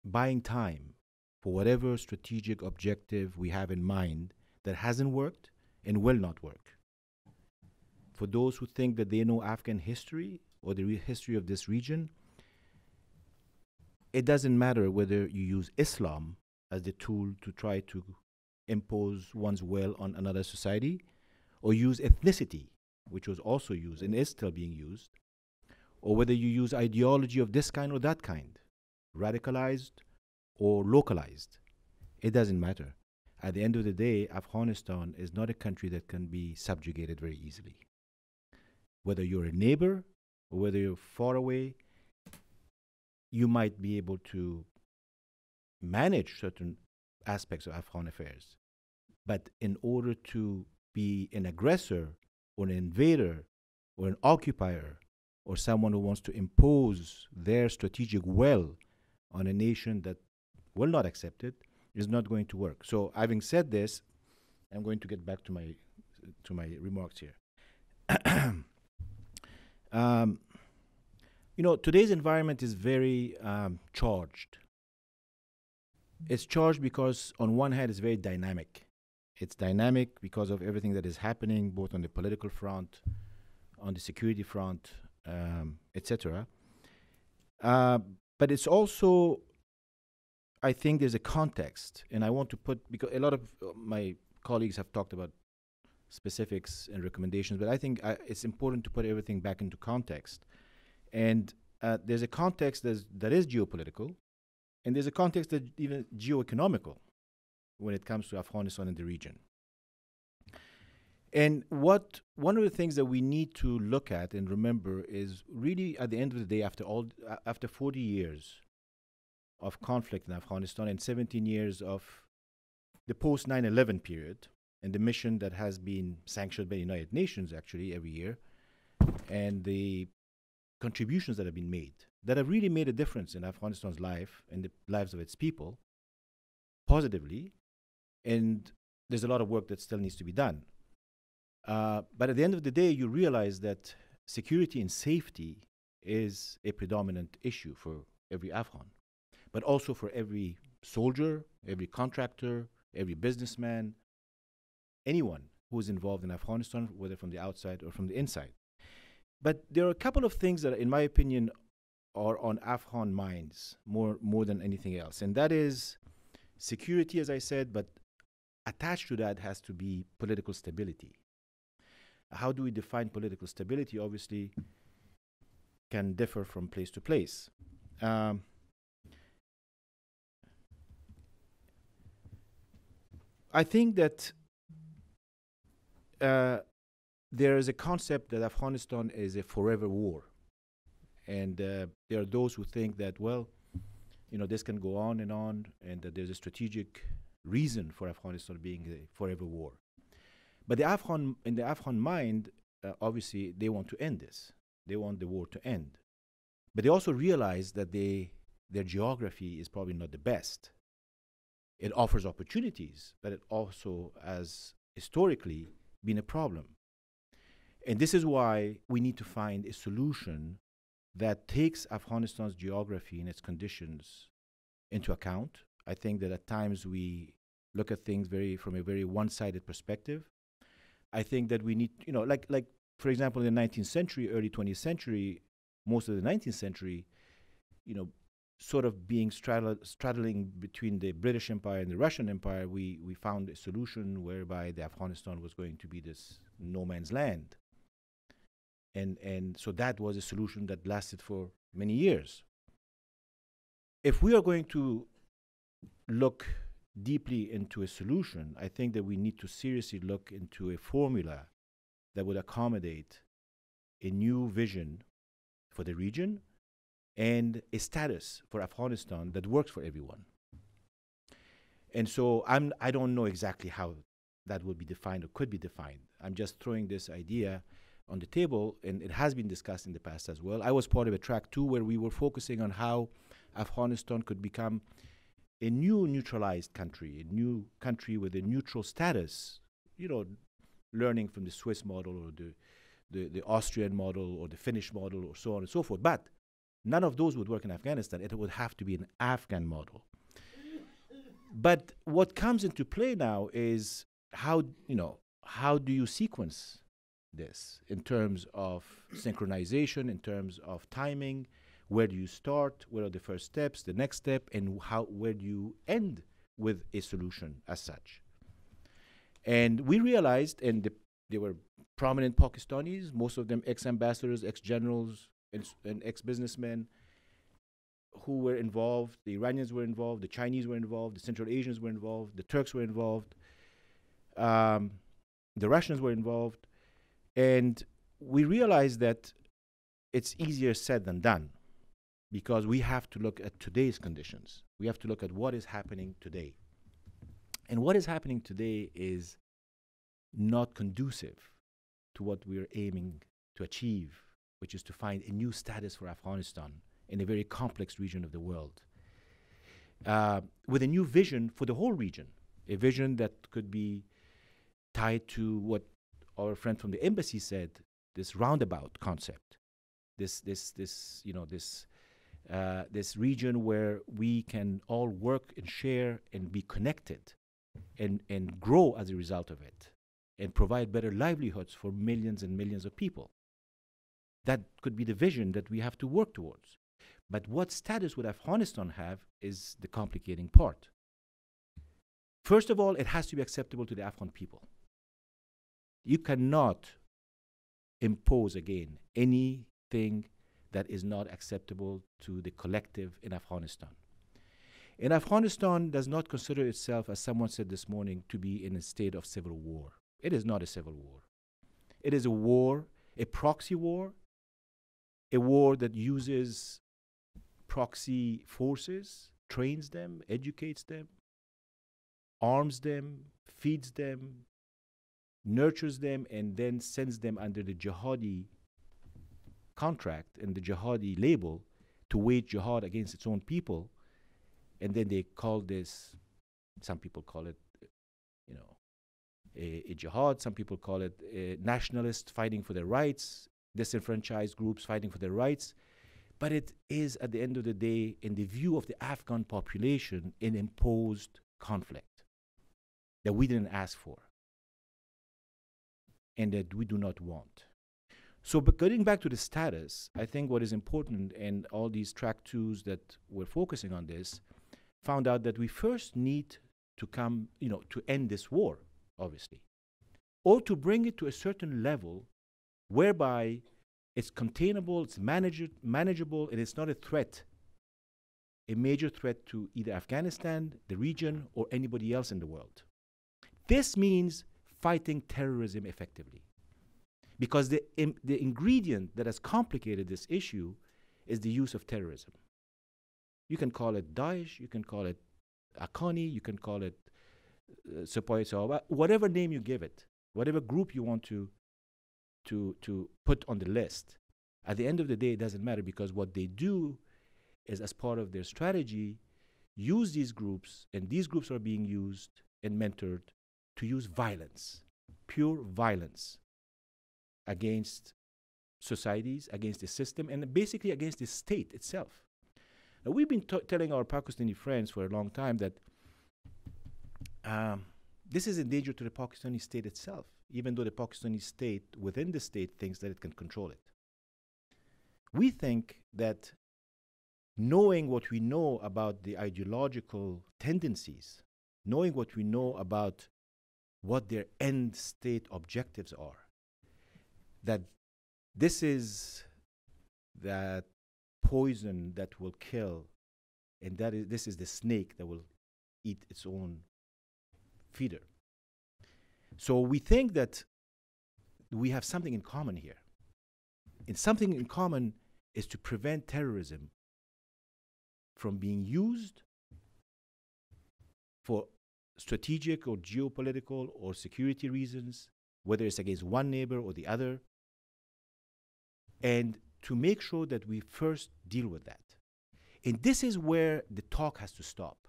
buying time for whatever strategic objective we have in mind that hasn't worked and will not work. For those who think that they know Afghan history or the history of this region, it doesn't matter whether you use Islam as the tool to try to impose one's will on another society, or use ethnicity, which was also used and is still being used, or whether you use ideology of this kind or that kind, radicalized or localized. It doesn't matter. At the end of the day, Afghanistan is not a country that can be subjugated very easily. Whether you're a neighbor or whether you're far away, you might be able to manage certain aspects of Afghan affairs. But in order to be an aggressor or an invader or an occupier or someone who wants to impose their strategic will on a nation that will not accept it, is not going to work. So having said this, I'm going to get back to my remarks here. Today's environment is very charged. It's charged because on one hand it's very dynamic. It's dynamic because of everything that is happening, both on the political front, on the security front, etc. But it's also, I think there's a context, and I want to put, because a lot of my colleagues have talked about specifics and recommendations, but I think it's important to put everything back into context. And there's a context that is geopolitical, and there's a context that even geoeconomical when it comes to Afghanistan and the region. And one of the things that we need to look at and remember is really at the end of the day, after 40 years of conflict in Afghanistan and 17 years of the post 9/11 period and the mission that has been sanctioned by the United Nations actually every year, and the contributions that have been made that have really made a difference in Afghanistan's life and the lives of its people positively, and there's a lot of work that still needs to be done. But at the end of the day, you realize that security and safety is a predominant issue for every Afghan, but also for every soldier, every contractor, every businessman, anyone who is involved in Afghanistan, whether from the outside or from the inside. But there are a couple of things that, in my opinion, are on Afghan minds more than anything else. And that is security, as I said, but attached to that has to be political stability. How do we define political stability? Obviously, can differ from place to place. I think that there is a concept that Afghanistan is a forever war. And there are those who think that, well, this can go on, and that there's a strategic reason for Afghanistan being a forever war. But in the Afghan mind, obviously, they want to end this. They want the war to end. But they also realize that their geography is probably not the best. It offers opportunities, but it also has historically been a problem. And this is why we need to find a solution that takes Afghanistan's geography and its conditions into account. I think that at times we look at things from a very one-sided perspective. I think that we need, like for example, in the 19th century, early 20th century, most of the 19th century, sort of being straddling between the British Empire and the Russian Empire, we found a solution whereby the Afghanistan was going to be this no man's land. And so that was a solution that lasted for many years. If we are going to look deeply into a solution, I think that we need to seriously look into a formula that would accommodate a new vision for the region and a status for Afghanistan that works for everyone. And so I don't know exactly how that would be defined or could be defined. I'm just throwing this idea on the table, and it has been discussed in the past as well. I was part of a track too where we were focusing on how Afghanistan could become a new neutralized country, a new country with a neutral status, learning from the Swiss model or the Austrian model or the Finnish model or so on and so forth. But none of those would work in Afghanistan. It would have to be an Afghan model. But what comes into play now is how do you sequence this in terms of synchronization, in terms of timing? Where do you start? What are the first steps, the next step, and where do you end with a solution as such? And we realized, and they were prominent Pakistanis, most of them ex-ambassadors, ex-generals, and ex-businessmen who were involved. The Iranians were involved, the Chinese were involved, the Central Asians were involved, the Turks were involved, the Russians were involved. And we realized that it's easier said than done, because we have to look at today's conditions. We have to look at what is happening today. And what is happening today is not conducive to what we're aiming to achieve, which is to find a new status for Afghanistan in a very complex region of the world, with a new vision for the whole region, a vision that could be tied to what our friend from the embassy said, this roundabout concept, this region where we can all work and share and be connected and grow as a result of it and provide better livelihoods for millions and millions of people. That could be the vision that we have to work towards. But what status would Afghanistan have is the complicating part. First of all, it has to be acceptable to the Afghan people. You cannot impose, again, anything that is not acceptable to the collective in Afghanistan. And Afghanistan does not consider itself, as someone said this morning, to be in a state of civil war. It is not a civil war. It is a war, a proxy war, a war that uses proxy forces, trains them, educates them, arms them, feeds them, nurtures them, and then sends them under the jihadi contract and the jihadi label to wage jihad against its own people. And then they call this, some people call it, a jihad, some people call it a nationalist fighting for their rights, disenfranchised groups fighting for their rights. But it is, at the end of the day, in the view of the Afghan population, an imposed conflict that we didn't ask for and that we do not want. So, but getting back to the status, I think what is important, and all these track twos that were focusing on this, found out that we first need to come, to end this war, obviously, or to bring it to a certain level whereby it's containable, it's manageable, and it's not a threat, a major threat to either Afghanistan, the region, or anybody else in the world. This means fighting terrorism effectively. Because the ingredient that has complicated this issue is the use of terrorism. You can call it Daesh, you can call it Haqqani, you can call it Sepoy, whatever name you give it, whatever group you want to put on the list. At the end of the day, it doesn't matter, because what they do is, as part of their strategy, use these groups, and these groups are being used and mentored to use violence, pure violence, against societies, against the system, and basically against the state itself. Now, we've been telling our Pakistani friends for a long time that this is a danger to the Pakistani state itself, even though the Pakistani state within the state thinks that it can control it. We think that knowing what we know about the ideological tendencies, knowing what we know about what their end state objectives are, that this is that poison that will kill, and this is the snake that will eat its own feeder. So we think that we have something in common here. And something in common is to prevent terrorism from being used for strategic or geopolitical or security reasons, whether it's against one neighbor or the other, and to make sure that we first deal with that. And this is where the talk has to stop.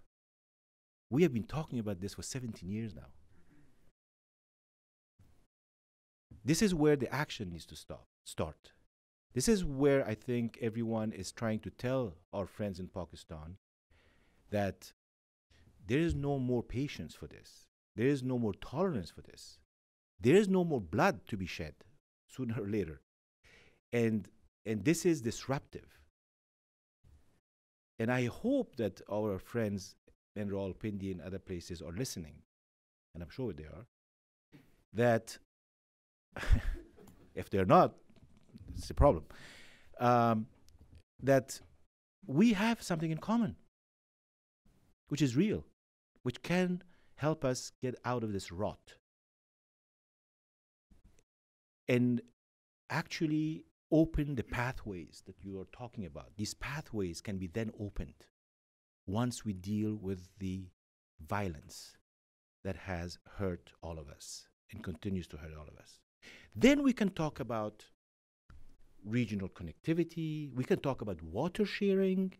We have been talking about this for 17 years now. This is where the action needs to start. This is where I think everyone is trying to tell our friends in Pakistan that there is no more patience for this. There is no more tolerance for this. There is no more blood to be shed sooner or later. And this is disruptive. And I hope that our friends in Rawalpindi and other places are listening, and I'm sure they are, that if they're not, it's a problem, that we have something in common, which is real, which can help us get out of this rot and actually open the pathways that you are talking about. These pathways can be then opened once we deal with the violence that has hurt all of us and continues to hurt all of us. Then we can talk about regional connectivity. We can talk about water sharing.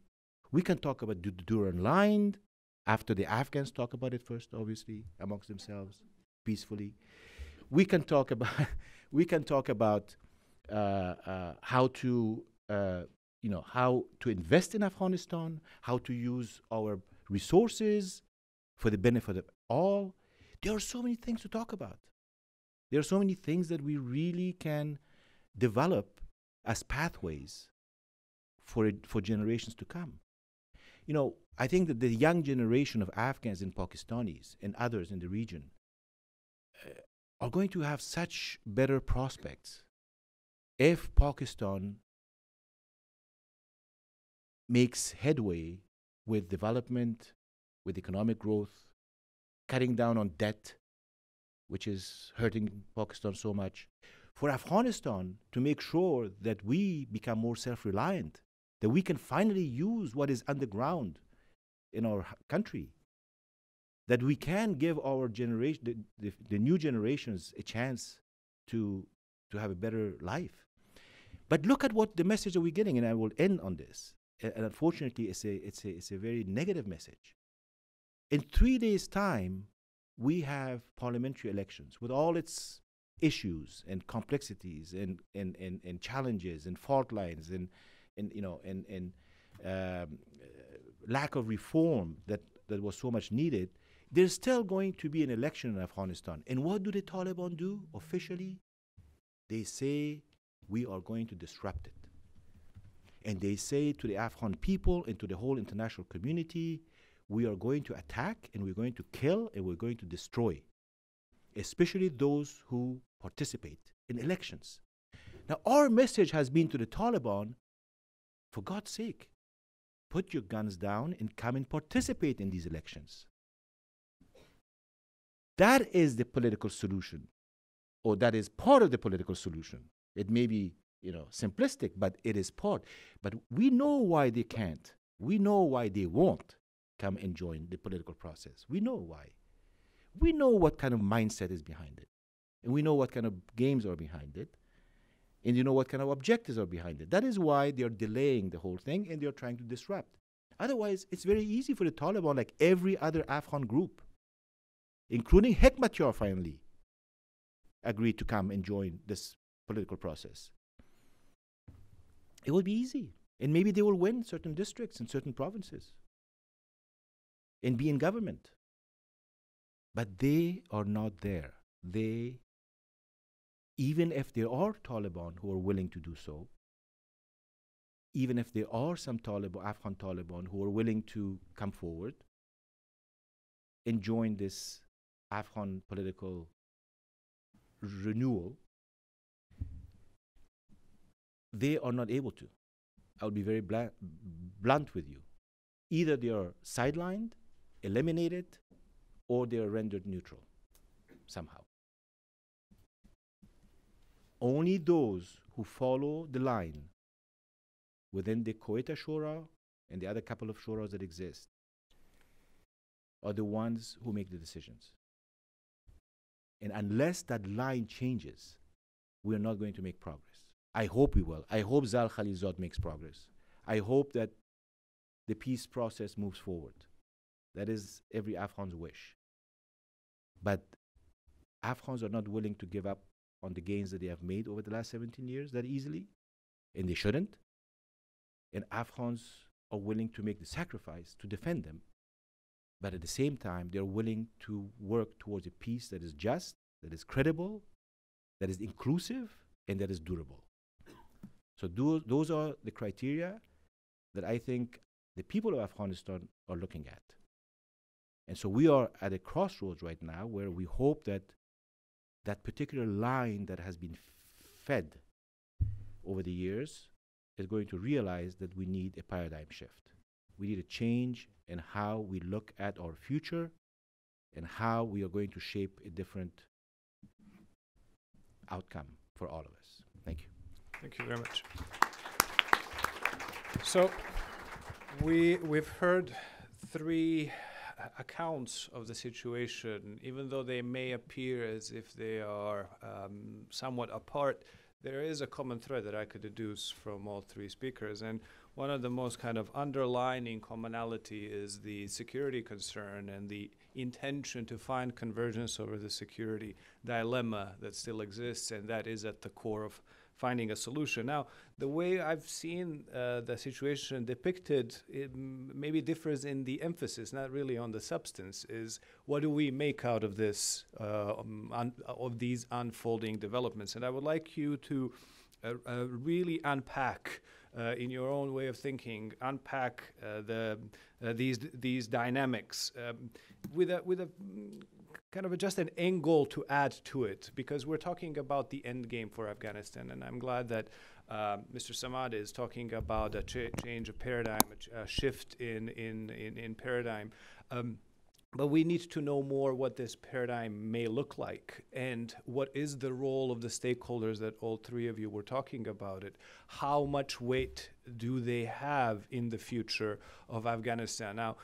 We can talk about the Durand Line, after the Afghans talk about it first, obviously, amongst themselves, peacefully. We can talk about how to invest in Afghanistan, how to use our resources for the benefit of all. There are so many things to talk about. There are so many things that we really can develop as pathways for generations to come. You know, I think that the young generation of Afghans and Pakistanis and others in the region are going to have such better prospects if Pakistan makes headway with development, with economic growth, cutting down on debt, which is hurting Pakistan so much. For Afghanistan to make sure that we become more self-reliant, that we can finally use what is underground in our country, that we can give our generation, the new generations, a chance to have a better life. But look at what the message that we're getting, and I will end on this. And unfortunately, it's a very negative message. In 3 days' time, we have parliamentary elections with all its issues and complexities and challenges and fault lines and lack of reform that was so much needed. There's still going to be an election in Afghanistan. And what do the Taliban do officially? They say, we are going to disrupt it. And they say to the Afghan people and to the whole international community, we are going to attack and we're going to kill and we're going to destroy, especially those who participate in elections. Now, our message has been to the Taliban, for God's sake, put your guns down and come and participate in these elections. That is the political solution, or that is part of the political solution. It may be, simplistic, but it is part. But we know why they can't. We know why they won't come and join the political process. We know why. We know what kind of mindset is behind it. And we know what kind of games are behind it. And you know what kind of objectives are behind it. That is why they're delaying the whole thing and they're trying to disrupt. Otherwise, it's very easy for the Taliban, like every other Afghan group, including Hekmatyar finally, agreed to come and join this political process. It will be easy. And maybe they will win certain districts in certain provinces and be in government. But they are not there. They even if there are Taliban who are willing to do so, even if there are some Afghan Taliban who are willing to come forward and join this Afghan political renewal, they are not able to. I'll be very blunt with you. Either they are sidelined, eliminated, or they are rendered neutral somehow. Only those who follow the line within the Quetta Shura and the other couple of shuras that exist are the ones who make the decisions. And unless that line changes, we're not going to make progress. I hope we will. I hope Zal Khalilzad makes progress. I hope that the peace process moves forward. That is every Afghan's wish. But Afghans are not willing to give up on the gains that they have made over the last 17 years that easily, and they shouldn't. And Afghans are willing to make the sacrifice to defend them. But at the same time, they're willing to work towards a peace that is just, that is credible, that is inclusive, and that is durable. So those are the criteria that I think the people of Afghanistan are looking at. And so we are at a crossroads right now where we hope that that particular line that has been fed over the years is going to realize that we need a paradigm shift. We need a change in how we look at our future and how we are going to shape a different outcome for all of us. Thank you. Thank you very much. So we've heard three accounts of the situation. Even though they may appear as if they are somewhat apart, there is a common thread that I could deduce from all three speakers. And one of the most kind of underlining commonality is the security concern and the intention to find convergence over the security dilemma that still exists, and that is at the core of finding a solution. Now, the way I've seen the situation depicted, it maybe differs in the emphasis, not really on the substance, is what do we make out of this, of these unfolding developments? And I would like you to really unpack, in your own way of thinking, unpack these dynamics with a kind of just an end goal to add to it, because we're talking about the end game for Afghanistan, and I'm glad that Mr. Samad is talking about a change of paradigm, a shift in paradigm. But we need to know more what this paradigm may look like and what is the role of the stakeholders that all three of you were talking about it. How much weight do they have in the future of Afghanistan? Now,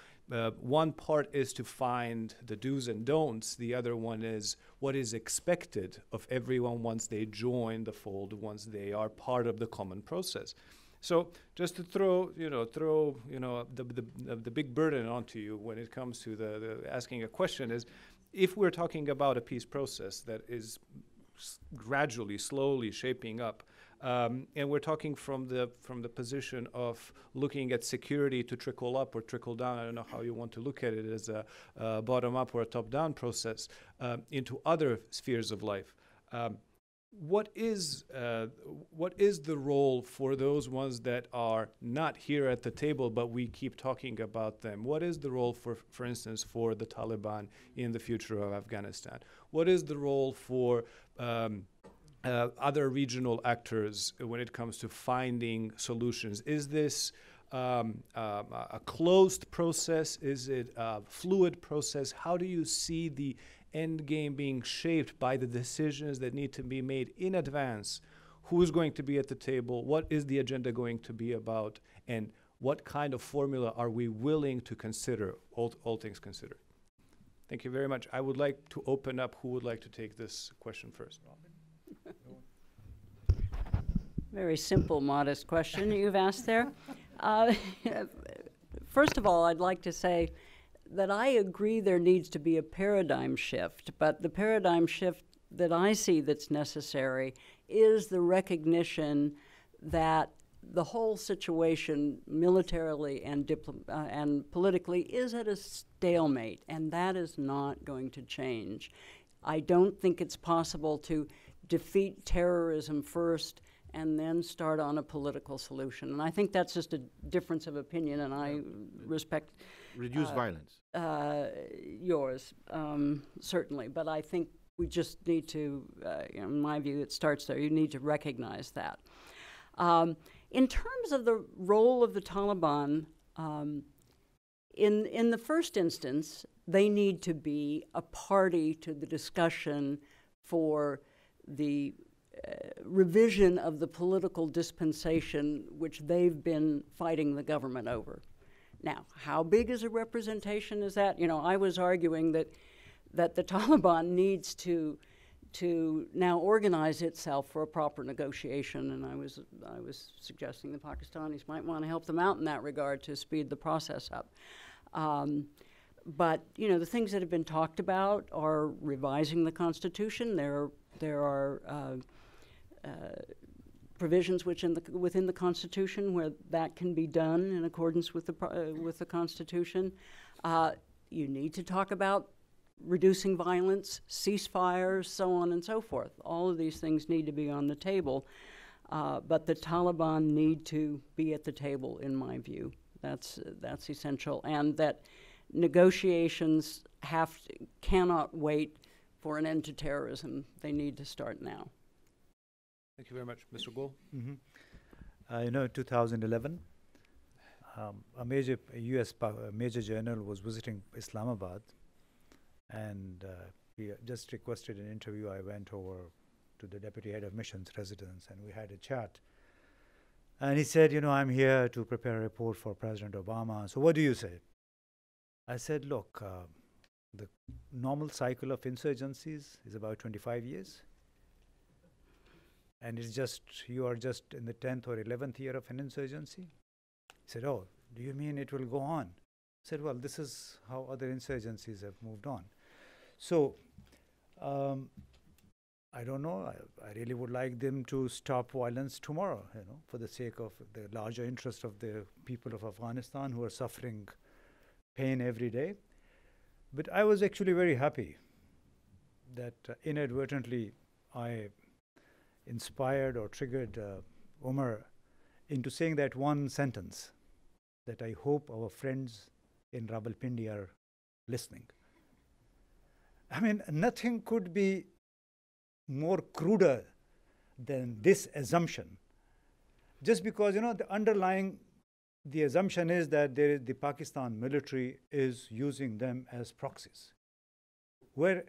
one part is to find the do's and don'ts. The other one is what is expected of everyone once they join the fold, once they are part of the common process. So just to throw the big burden onto you when it comes to the asking a question is, if we're talking about a peace process that is gradually, slowly shaping up, and we're talking from the position of looking at security to trickle up or trickle down, I don't know how you want to look at it, as a bottom-up or a top-down process, into other spheres of life. What is the role for those ones that are not here at the table, but we keep talking about them? What is the role, for instance, for the Taliban in the future of Afghanistan? What is the role for other regional actors when it comes to finding solutions? Is this a closed process? Is it a fluid process? How do you see the end game being shaped by the decisions that need to be made in advance? Who's going to be at the table? What is the agenda going to be about? And what kind of formula are we willing to consider, all things considered? Thank you very much. I would like to open up. Who would like to take this question first? Very simple, modest question you've asked there. First of all, I'd like to say that I agree there needs to be a paradigm shift, but the paradigm shift that I see that's necessary is the recognition that the whole situation militarily and politically is at a stalemate, and that is not going to change. I don't think it's possible to defeat terrorism first and then start on a political solution. And I think that's just a difference of opinion, and I respect Reduce violence. yours, certainly. But I think we just need to, in my view, it starts there. You need to recognize that. In terms of the role of the Taliban, in the first instance, they need to be a party to the discussion for the revision of the political dispensation which they've been fighting the government over. Now, how big is a representation is that? You know, I was arguing that the Taliban needs to now organize itself for a proper negotiation, and I was suggesting the Pakistanis might want to help them out in that regard to speed the process up. But you know, the things that have been talked about are revising the Constitution. There are provisions within the Constitution where that can be done in accordance with the Constitution. You need to talk about reducing violence, ceasefires, so on and so forth. All of these things need to be on the table, but the Taliban need to be at the table, in my view. That's essential, and that negotiations cannot wait for an end to terrorism. They need to start now. Thank you very much. Mr. Gould? You know, 2011, a U.S. major general was visiting Islamabad, and he just requested an interview. I went over to the deputy head of missions residence, and we had a chat. And he said, you know, I'm here to prepare a report for President Obama. So what do you say? I said, look, the normal cycle of insurgencies is about 25 years. And it's just, you are just in the 10th or 11th year of an insurgency? He said, oh, do you mean it will go on? I said, well, this is how other insurgencies have moved on. So, I don't know, I really would like them to stop violence tomorrow, you know, for the sake of the larger interest of the people of Afghanistan who are suffering pain every day. But I was actually very happy that inadvertently I inspired or triggered Umar into saying that one sentence that I hope our friends in Rawalpindi are listening. I mean, nothing could be more cruder than this assumption. Just because, you know, the assumption is that the Pakistan military is using them as proxies. Where,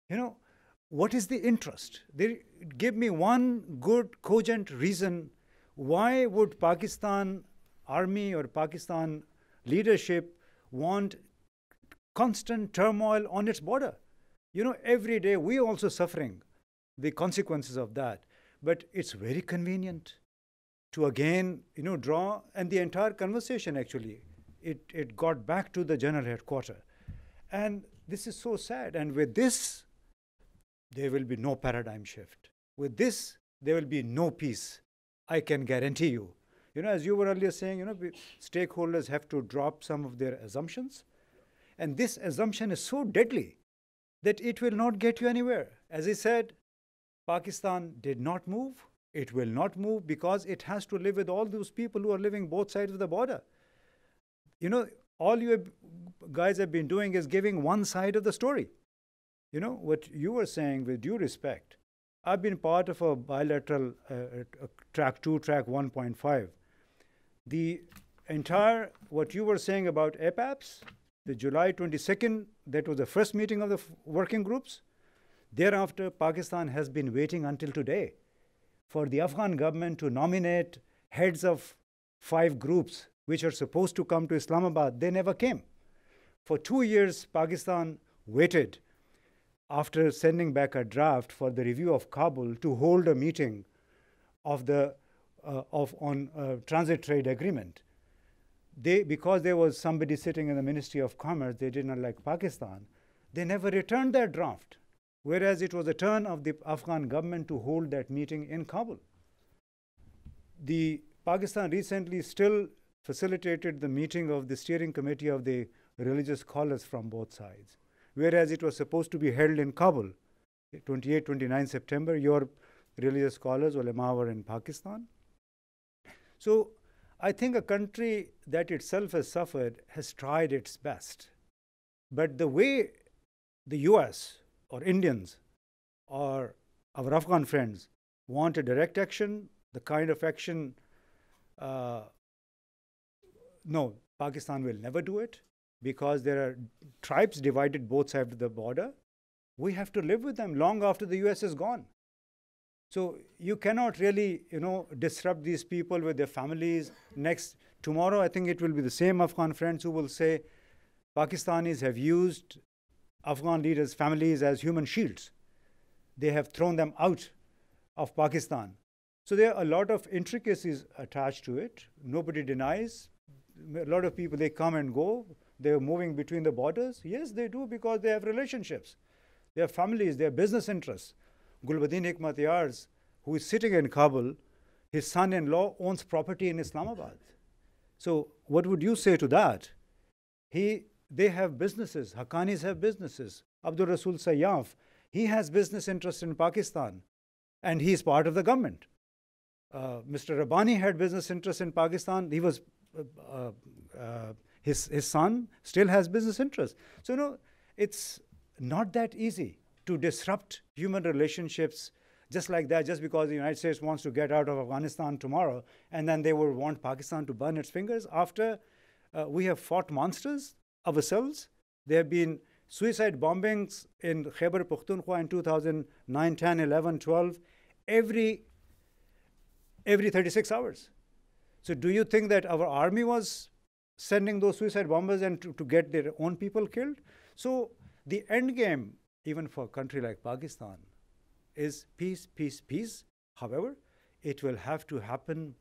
you know, what is the interest? They give me one good, cogent reason why would Pakistan army or Pakistan leadership want constant turmoil on its border? You know, every day we are also suffering the consequences of that. But it's very convenient to again, you know, draw, and the entire conversation actually, it got back to the general headquarters. And this is so sad. And with this, there will be no paradigm shift. With this, there will be no peace. I can guarantee you. You know, as you were earlier saying, you know, stakeholders have to drop some of their assumptions. And this assumption is so deadly that it will not get you anywhere. As I said, Pakistan did not move. It will not move because it has to live with all those people who are living both sides of the border. You know, all you guys have been doing is giving one side of the story. You know, what you were saying, with due respect, I've been part of a bilateral track 2, track 1.5. The entire, what you were saying about APAPs, the July 22nd, that was the first meeting of the working groups. Thereafter, Pakistan has been waiting until today for the Afghan government to nominate heads of 5 groups which are supposed to come to Islamabad. They never came. For 2 years, Pakistan waited after sending back a draft for the review of Kabul to hold a meeting of on transit trade agreement. Because there was somebody sitting in the Ministry of Commerce, they did not like Pakistan. They never returned that draft, whereas it was the turn of the Afghan government to hold that meeting in Kabul. The Pakistan recently still facilitated the meeting of the steering committee of the religious scholars from both sides, whereas it was supposed to be held in Kabul. 28, 29 September, your religious scholars, ulama, were in Pakistan. So I think a country that itself has suffered has tried its best. But the way the US or Indians or our Afghan friends want a direct action, the kind of action, no, Pakistan will never do it because there are tribes divided both sides of the border. We have to live with them long after the US is gone. So you cannot really, disrupt these people with their families. Tomorrow, I think it will be the same Afghan friends who will say Pakistanis have used Afghan leaders' families as human shields. They have thrown them out of Pakistan. So there are a lot of intricacies attached to it. Nobody denies. A lot of people, they come and go. They're moving between the borders. Yes, they do because they have relationships. They have families, they have business interests. Gulbuddin Hikmatyar's, who is sitting in Kabul, his son-in-law owns property in Islamabad. So what would you say to that? They have businesses. Haqqanis have businesses. Abdul Rasul Sayyaf, he has business interests in Pakistan, and he is part of the government. Mr. Rabbani had business interests in Pakistan. He was his son still has business interests. So it's not that easy to disrupt human relationships just like that, just because the United States wants to get out of Afghanistan tomorrow, and then they will want Pakistan to burn its fingers after we have fought monsters ourselves. There have been suicide bombings in Khyber Pakhtunkhwa in 2009, 10, 11, 12, every 36 hours. So do you think that our army was sending those suicide bombers and to get their own people killed? So the end game, even for a country like Pakistan, is peace, peace, peace. However, it will have to happen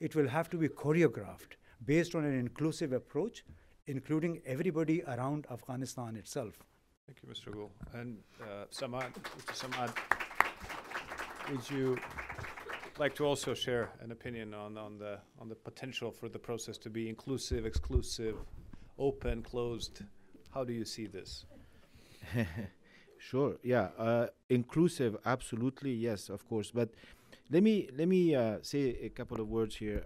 it will have to be choreographed based on an inclusive approach, including everybody around Afghanistan itself. Thank you, Mr. Gould. And Mr. Samad, would you like to also share an opinion on the potential for the process to be inclusive, exclusive, open, closed? How do you see this? Sure. Yeah. Inclusive. Absolutely. Yes. Of course. But let me say a couple of words here.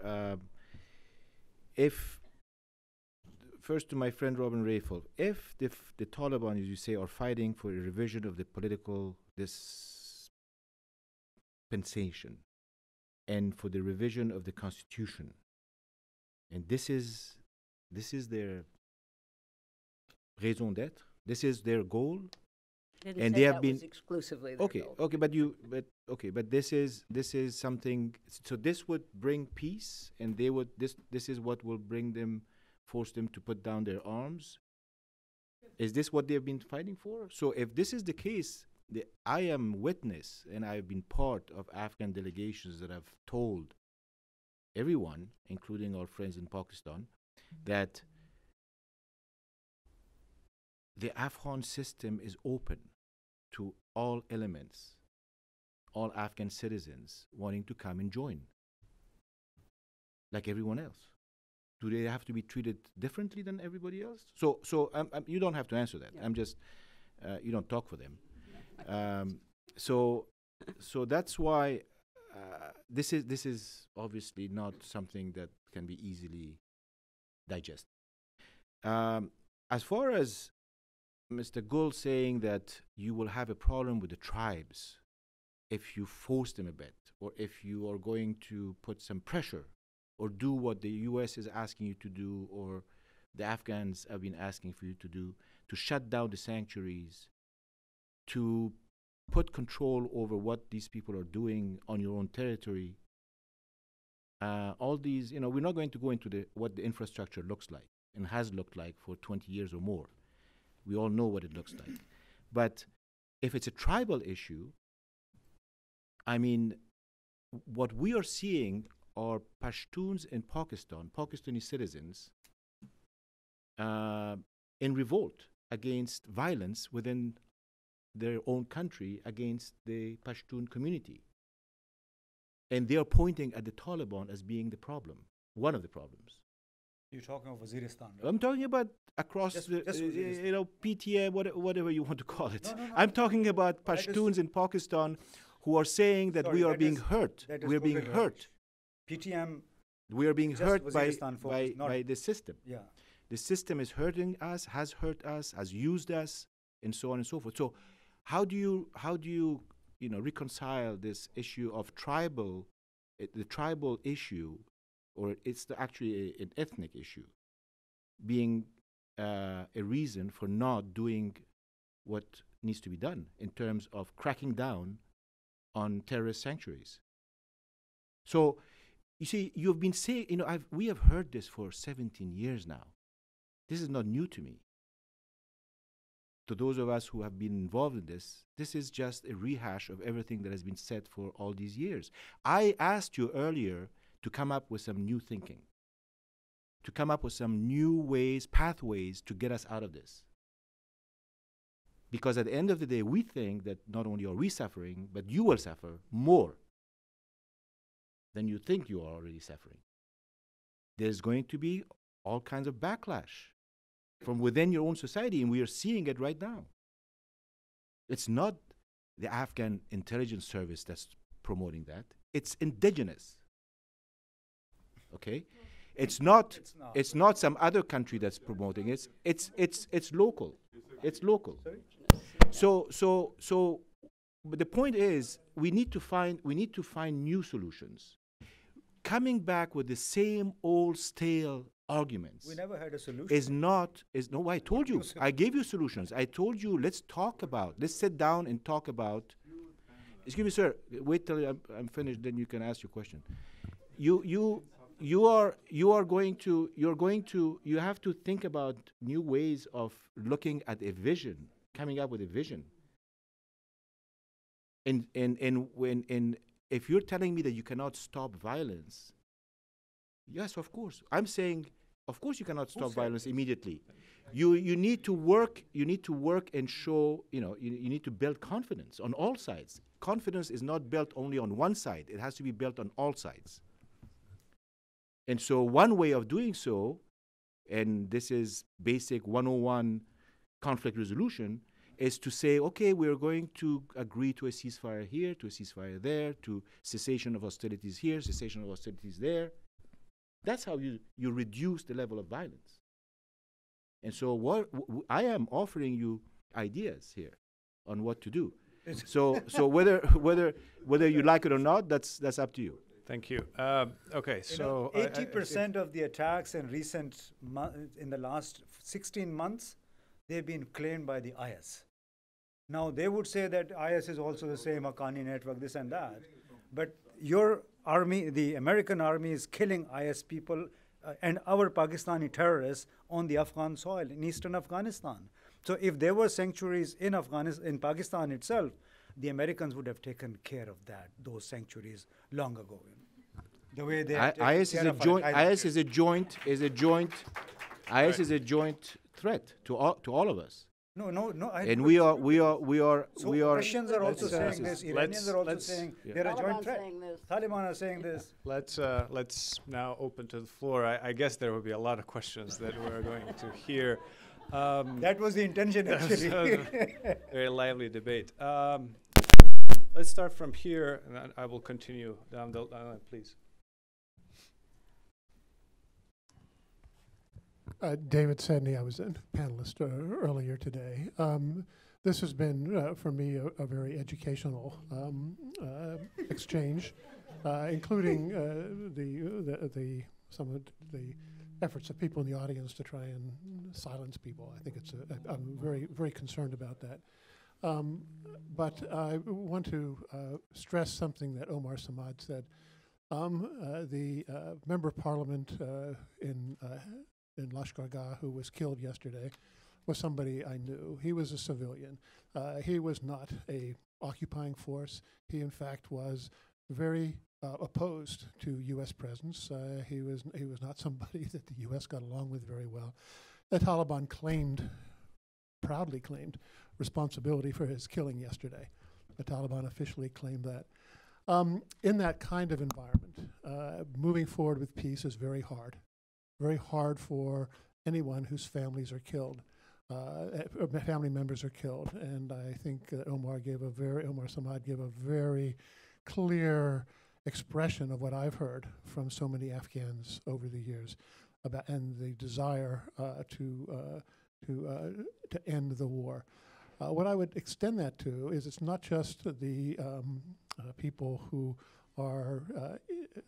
First to my friend Robin Rafael, if the Taliban, as you say, are fighting for a revision of the political dispensation and for the revision of the constitution, and this is their raison d'être, this is their goal. Didn't And say they have that been was exclusively their goal. but this is something. So this would bring peace, and this is what will force them to put down their arms. Is this what they have been fighting for? So if this is the case, I am witness, and I've been part of Afghan delegations that have told everyone, including our friends in Pakistan, that the Afghan system is open to all elements, all Afghan citizens wanting to come and join, like everyone else. Do they have to be treated differently than everybody else? So you don't have to answer that. Yeah. I'm just, you don't talk for them. So that's why this is obviously not something that can be easily digested. As far as Mr. Gould saying that you will have a problem with the tribes if you force them a bit, or if you are going to put some pressure or do what the US is asking you to do, or the Afghans have been asking for you to do, to shut down the sanctuaries, to put control over what these people are doing on your own territory. All these, we're not going to go into what the infrastructure looks like and has looked like for 20 years or more. We all know what it looks like. But if it's a tribal issue, I mean, what we are seeing are Pashtuns in Pakistan, Pakistani citizens, in revolt against violence within their own country against the Pashtun community. And they are pointing at the Taliban as being the problem, one of the problems. You're talking of Waziristan, right? I'm talking about across Just the, Waziristan. PTA, whatever you want to call it. No. I'm talking about That is- Pashtuns in Pakistan who are saying that Sorry, we are that being is- hurt. that is We are being Google hurt. PTM, We are being Just hurt by, Waziristan focus, not- by the system. yeah. The system is hurting us, has hurt us, has used us, and so on and so forth. So, how do you reconcile this issue of the tribal issue, or it's actually an ethnic issue, being a reason for not doing what needs to be done in terms of cracking down on terrorist sanctuaries? So, you see, you've been saying, we have heard this for 17 years now. This is not new to me. To those of us who have been involved in this is just a rehash of everything that has been said for all these years. I asked you earlier to come up with some new thinking, to come up with some new ways, pathways to get us out of this. Because at the end of the day, we think that not only are we suffering, but you will suffer more than you think you are already suffering. There's going to be all kinds of backlash from within your own society, and we are seeing it right now. It's not the Afghan intelligence service that's promoting that. It's indigenous. Okay? It's not some other country that's promoting it. It's local. It's local. So but the point is we need to find new solutions. Coming back with the same old stale arguments. We never had a solution. I told you. I gave you solutions. I told you, let's sit down and talk about. Excuse me, sir. Wait till I'm finished, then you can ask your question. You have to think about new ways of looking at a vision, coming up with a vision. And if you're telling me that you cannot stop violence, yes, of course. I'm saying, of course, you cannot stop violence immediately. You need to work. You need to work and show. You need to build confidence on all sides. Confidence is not built only on one side. It has to be built on all sides. And so, one way of doing so, and this is basic 101 conflict resolution, is to say, okay, we're going to agree to a ceasefire here, to a ceasefire there, to cessation of hostilities here, cessation of hostilities there. That's how you reduce the level of violence. And so I am offering you ideas here on what to do. So whether you like it or not, that's up to you. Thank you. Okay, so 80% of the attacks in in the last 16 months, they've been claimed by the IS. Now they would say that IS is also the same Haqqani network, this and that, but your army, the American army, is killing IS people and our Pakistani terrorists on the Afghan soil in eastern Afghanistan. So if there were sanctuaries in Pakistan itself, the Americans would have taken care of those sanctuaries long ago. The way they IS is a joint threat to all of us. No. And we are. Russians are also saying this. Iranians are also saying they're a joint threat. Taliban are saying this. Let's now open to the floor. I guess there will be a lot of questions that we're going to hear. That was the intention, actually. Very lively debate. Let's start from here, and I will continue down the line, please. David Sedney, I was a panelist earlier today. This has been, for me, a very educational exchange, including some of the efforts of people in the audience to try and silence people. I think I'm very, very concerned about that. But I want to stress something that Omar Samad said. The member of parliament in Lashkar Gah, who was killed yesterday, was somebody I knew. He was a civilian. He was not a occupying force. He, in fact, was very opposed to U.S. presence. He was not somebody that the U.S. got along with very well. The Taliban proudly claimed responsibility for his killing yesterday. The Taliban officially claimed that. In that kind of environment, moving forward with peace is very hard. very hard for anyone whose families are killed, family members are killed. And I think Omar Samad gave a very clear expression of what I've heard from so many Afghans over the years about and the desire to end the war. What I would extend that to is it's not just the people who are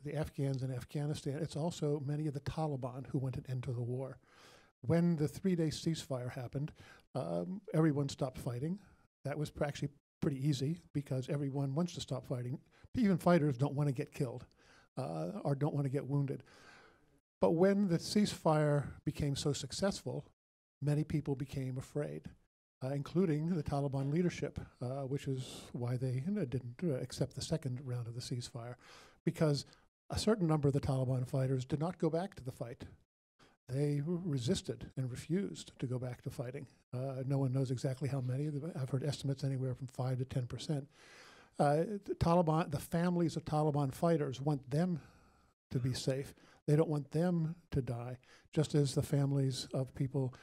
the Afghans in Afghanistan, it's also many of the Taliban who want an end to the war. When the 3-day ceasefire happened, everyone stopped fighting. That was actually pretty easy because everyone wants to stop fighting. Even fighters don't want to get killed or don't want to get wounded. But when the ceasefire became so successful, many people became afraid, including the Taliban leadership, which is why they didn't accept the second round of the ceasefire, because a certain number of the Taliban fighters did not go back to the fight. They resisted and refused to go back to fighting. No one knows exactly how many. I've heard estimates anywhere from 5 to 10%. The families of Taliban fighters want them to be safe. They don't want them to die, just as the families of people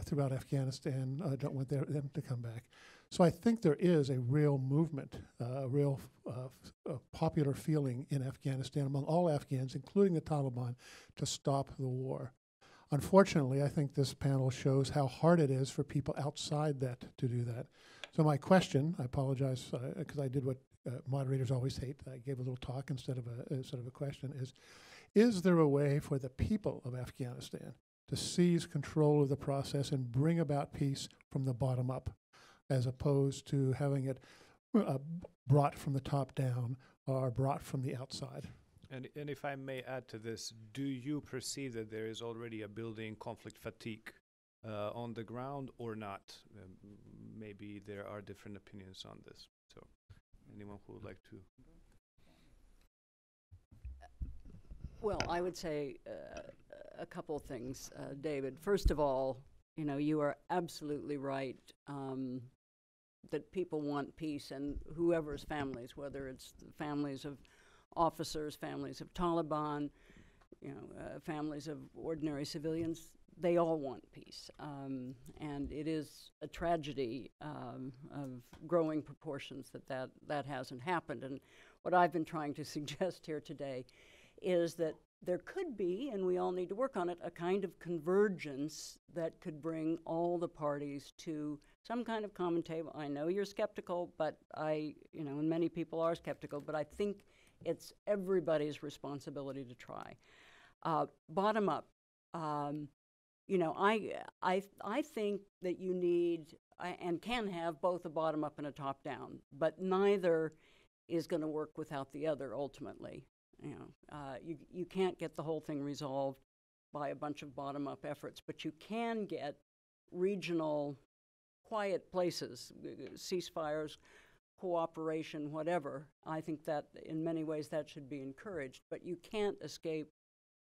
throughout Afghanistan don't want them to come back. So I think there is a real movement, a real popular feeling in Afghanistan among all Afghans, including the Taliban, to stop the war. Unfortunately, I think this panel shows how hard it is for people outside that to do that. So my question, I apologize because I did what moderators always hate. I gave a little talk instead of a question, is there a way for the people of Afghanistan to seize control of the process and bring about peace from the bottom up, as opposed to having it brought from the top down or brought from the outside? And if I may add to this, do you perceive that there is already a building conflict fatigue on the ground or not? Maybe there are different opinions on this. So anyone who would like to? Well, I would say a couple things, David. First of all, you are absolutely right that people want peace, and whoever's families, whether it's the families of officers, families of Taliban, families of ordinary civilians, they all want peace. And it is a tragedy of growing proportions that hasn't happened. And what I've been trying to suggest here today is that there could be, and we all need to work on it, a kind of convergence that could bring all the parties to some kind of common table. I know you're skeptical, but and many people are skeptical, but I think it's everybody's responsibility to try. Bottom up, I think that you need and can have both a bottom up and a top down, but neither is going to work without the other ultimately. You can't get the whole thing resolved by a bunch of bottom up efforts, but you can get regional quiet places, ceasefires, cooperation, whatever. I think that in many ways that should be encouraged, but you can't escape,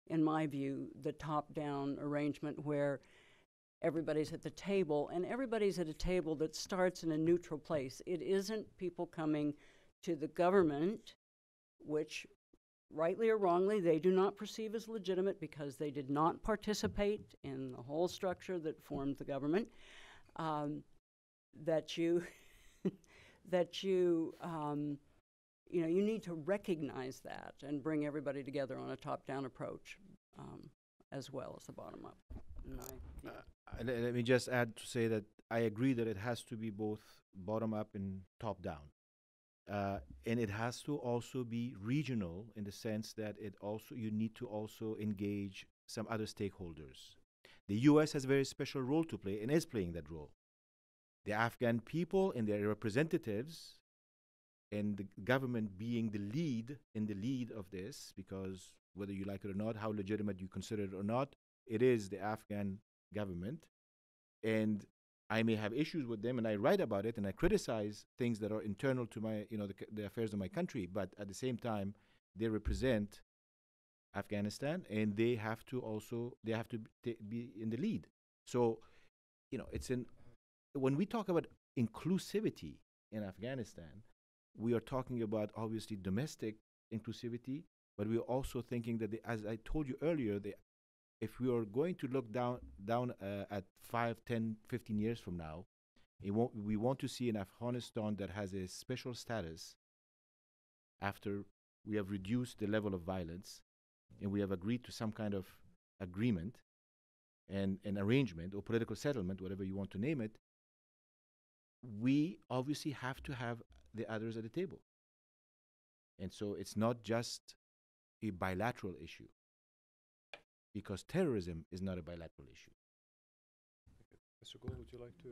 in my view, the top-down arrangement where everybody's at the table, and everybody's at a table that starts in a neutral place. It isn't people coming to the government, which, rightly or wrongly, they do not perceive as legitimate because they did not participate in the whole structure that formed the government, you need to recognize that and bring everybody together on a top-down approach as well as the bottom-up. Let me just add to say that I agree that it has to be both bottom-up and top-down. And it has to also be regional in the sense that you need to also engage some other stakeholders. The U.S. has a very special role to play and is playing that role. The Afghan people and their representatives and the government being the lead of this, because whether you like it or not, how legitimate you consider it or not, it is the Afghan government. And I may have issues with them, and I write about it, and I criticize things that are internal to my, the affairs of my country. But at the same time, they represent Afghanistan, and they have to be in the lead. So, when we talk about inclusivity in Afghanistan, we are talking about obviously domestic inclusivity, but we're also thinking that, as I told you earlier, if we are going to look down at 5, 10, 15 years from now, we want to see an Afghanistan that has a special status after we have reduced the level of violence and we have agreed to some kind of agreement and an arrangement or political settlement, whatever you want to name it. We obviously have to have the others at the table. And so it's not just a bilateral issue, because terrorism is not a bilateral issue. Mr. Gould, would you like to?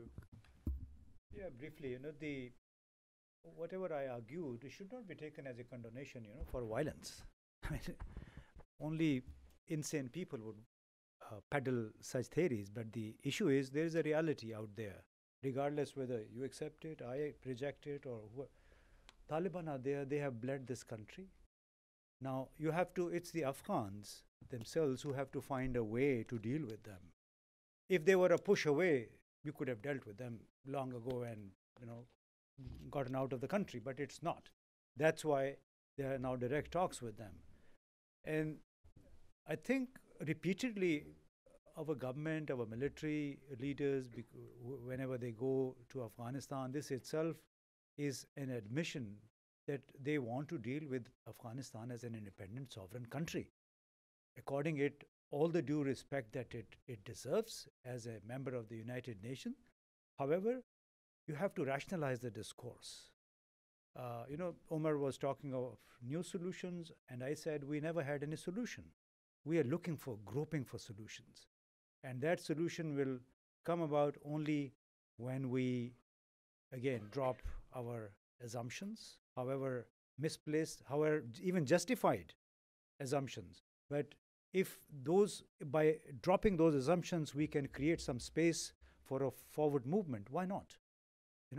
Yeah, briefly, whatever I argued, it should not be taken as a condonation, for violence. I mean, only insane people would peddle such theories, but the issue is there is a reality out there, regardless whether you accept it, I reject it, or Taliban are there, they have bled this country. Now, it's the Afghans themselves who have to find a way to deal with them. If they were a push away, we could have dealt with them long ago and, gotten out of the country, but it's not. That's why there are now direct talks with them. And I think repeatedly our government, our military leaders, whenever they go to Afghanistan, this itself is an admission that they want to deal with Afghanistan as an independent sovereign country, according it all the due respect that it deserves as a member of the United Nations. However, you have to rationalize the discourse. Omar was talking of new solutions, and I said we never had any solution. We are groping for solutions. And that solution will come about only when we, again, drop our assumptions, however misplaced, however even justified assumptions. But if by dropping those assumptions, we can create some space for a forward movement, why not?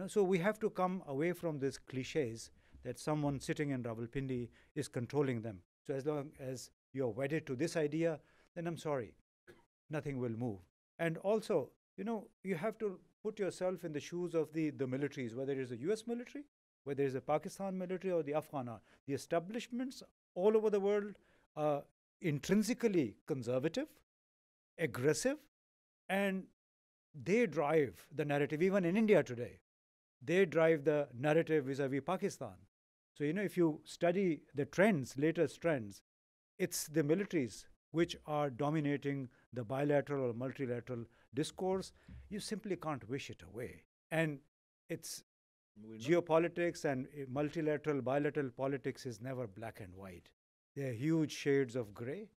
So we have to come away from these cliches that someone sitting in Rawalpindi is controlling them. So as long as you're wedded to this idea, then I'm sorry, nothing will move. And also, you have to put yourself in the shoes of the militaries, whether it is the US military, whether it is the Pakistan military or the Afghan. The establishments all over the world are intrinsically conservative, aggressive, and they drive the narrative. Even in India today, they drive the narrative vis-a-vis Pakistan. So, if you study the latest trends, it's the militaries which are dominating the bilateral or multilateral discourse. You simply can't wish it away. And it's geopolitics and multilateral, bilateral politics is never black and white. There are huge shades of gray,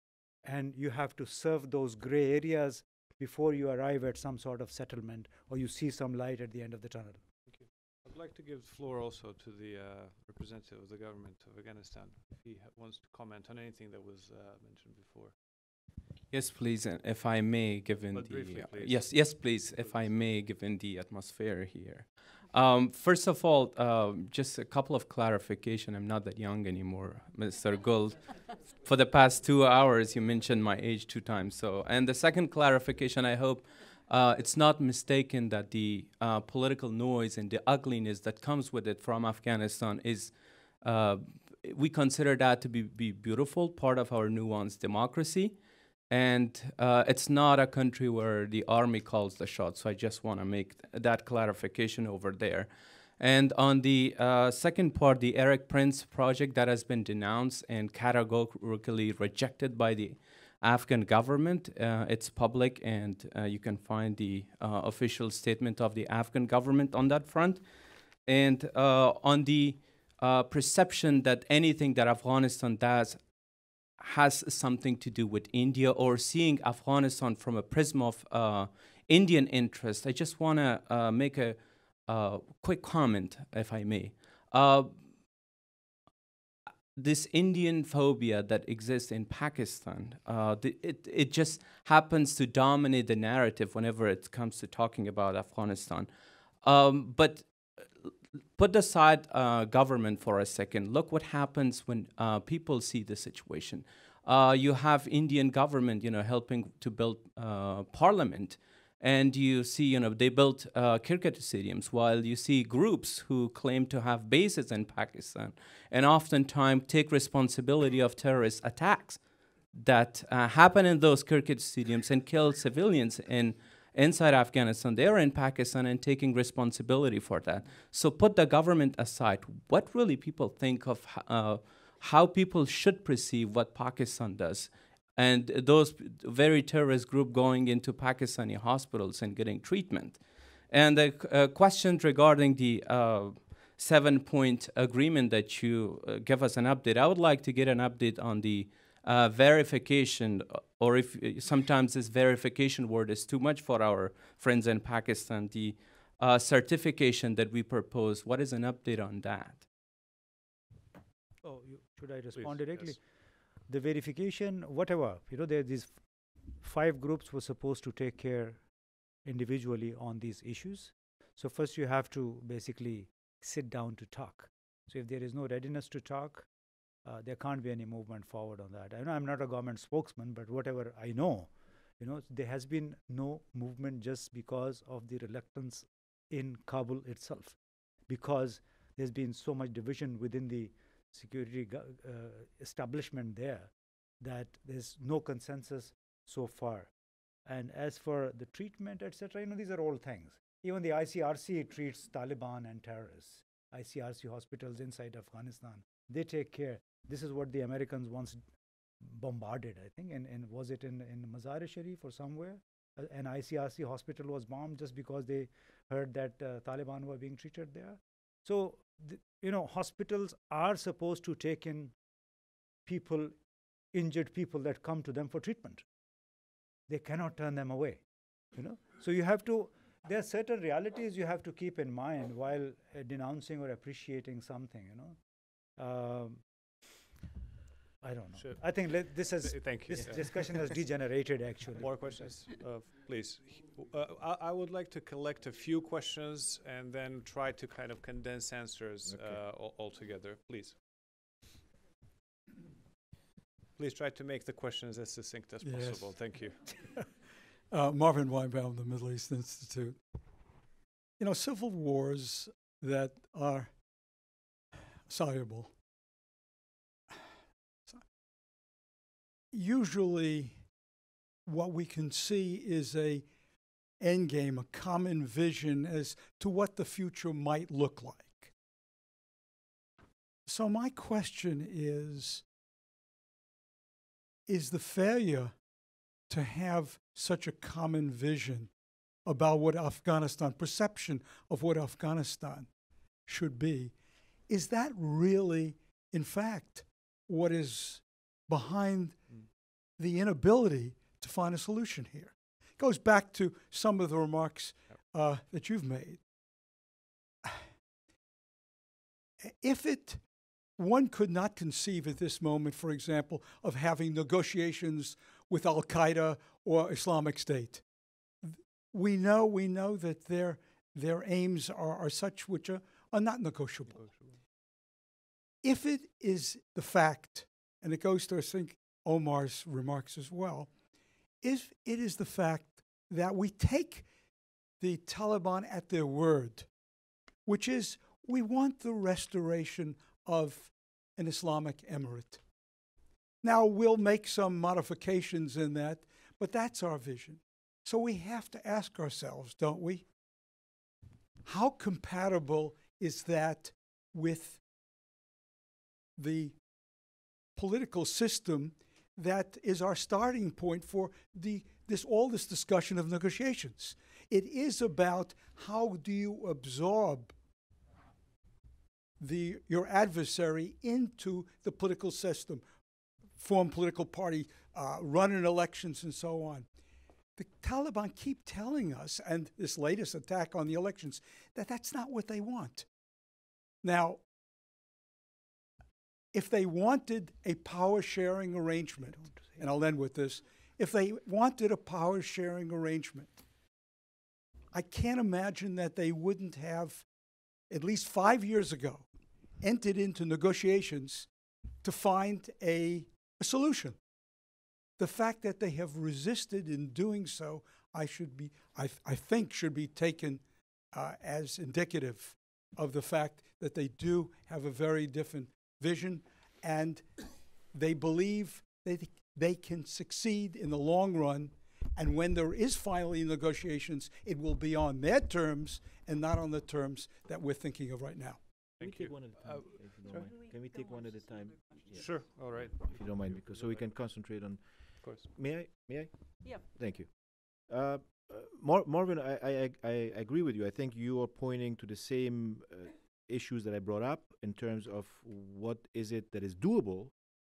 and you have to serve those gray areas before you arrive at some sort of settlement or you see some light at the end of the tunnel. Thank you. I'd like to give the floor also to the representative of the government of Afghanistan, if he wants to comment on anything that was mentioned before. Yes, please, and if I may, given But briefly, the please. yes, please, if I may, given the atmosphere here. First of all, just a couple of clarification. I'm not that young anymore, Mr. Gould. For the past 2 hours, you mentioned my age 2 times. So, and the second clarification, I hope it's not mistaken that the political noise and the ugliness that comes with it from Afghanistan is, we consider that to be beautiful, part of our nuanced democracy. And it's not a country where the army calls the shots. So I just want to make that clarification over there. And on the second part, the Eric Prince project that has been denounced and categorically rejected by the Afghan government, it's public, and you can find the official statement of the Afghan government on that front. And on the perception that anything that Afghanistan does has something to do with India or seeing Afghanistan from a prism of Indian interest, I just want to make a quick comment, if I may. This Indian phobia that exists in Pakistan, it just happens to dominate the narrative whenever it comes to talking about Afghanistan. But put aside government for a second. Look what happens when people see the situation. You have Indian government, helping to build parliament, and you see, they built cricket stadiums, while you see groups who claim to have bases in Pakistan and oftentimes take responsibility of terrorist attacks. that happen in those cricket stadiums and kill civilians inside Afghanistan. They are in Pakistan and taking responsibility for that. So put the government aside. What really people think of how people should perceive what Pakistan does, and those very terrorist group going into Pakistani hospitals and getting treatment. And the question regarding the 7-point agreement that you give us an update, I would like to get an update on the verification, or if sometimes this verification word is too much for our friends in Pakistan, the certification that we propose. What is an update on that? Oh, should I respond Please, directly? yes. The verification, whatever, there these 5 groups were supposed to take care individually on these issues. So first you have to basically sit down to talk. So if there is no readiness to talk, there can't be any movement forward on that. I know I'm not a government spokesman, but whatever I know, there has been no movement just because of the reluctance in Kabul itself, because there's been so much division within the security establishment there that there's no consensus so far. And as for the treatment, etc., these are all things. Even the ICRC treats Taliban and terrorists. ICRC hospitals inside Afghanistan, they take care. This is what the Americans once bombarded, I think, and was it in Mazar-e-Sharif or somewhere? An ICRC hospital was bombed just because they heard that Taliban were being treated there. So, hospitals are supposed to take in people, injured people that come to them for treatment. They cannot turn them away, So you have to, there are certain realities you have to keep in mind while denouncing or appreciating something, I don't know. Sure. I think this has, Thank you. this discussion has degenerated actually. More questions, please. I would like to collect a few questions and then try to kind of condense answers all together, please. Please try to make the questions as succinct as possible. Thank you. Marvin Weinbaum, the Middle East Institute. Civil wars that are soluble, usually what we can see is a end game, a common vision as to what the future might look like. So my question is the failure to have such a common vision about what Afghanistan, perception of what Afghanistan should be, is that really, in fact, what is behind the inability to find a solution here? It goes back to some of the remarks that you've made. One could not conceive at this moment, for example, of having negotiations with Al-Qaeda or Islamic State. We know that their aims are such which are not negotiable. If it is the fact, and it goes to, I think, Omar's remarks as well, if it is the fact that we take the Taliban at their word, which is we want the restoration of an Islamic emirate. Now, we'll make some modifications in that, but that's our vision. So we have to ask ourselves, don't we? How compatible is that with the political system that is our starting point for all this discussion of negotiations? It is about how do you absorb your adversary into the political system, form political party, run in elections, and so on. The Taliban keep telling us, and this latest attack on the elections, that that's not what they want. Now, if they wanted a power-sharing arrangement, and I'll end with this, if they wanted a power-sharing arrangement, I can't imagine that they wouldn't have, at least 5 years ago, entered into negotiations to find a solution. The fact that they have resisted in doing so, I think should be taken as indicative of the fact that they do have a very different vision, and they believe they can succeed in the long run. And when there is finally negotiations, it will be on their terms and not on the terms that we're thinking of right now. Thank Can we you. take one at a time, if you don't mind? Can we take one at a time? Yeah. Sure. All right. If you don't mind, because so we can concentrate on. Of course. May I? May I? Yeah. Thank you. Marvin, I agree with you. I think you are pointing to the same issues that I brought up in terms of what is it that is doable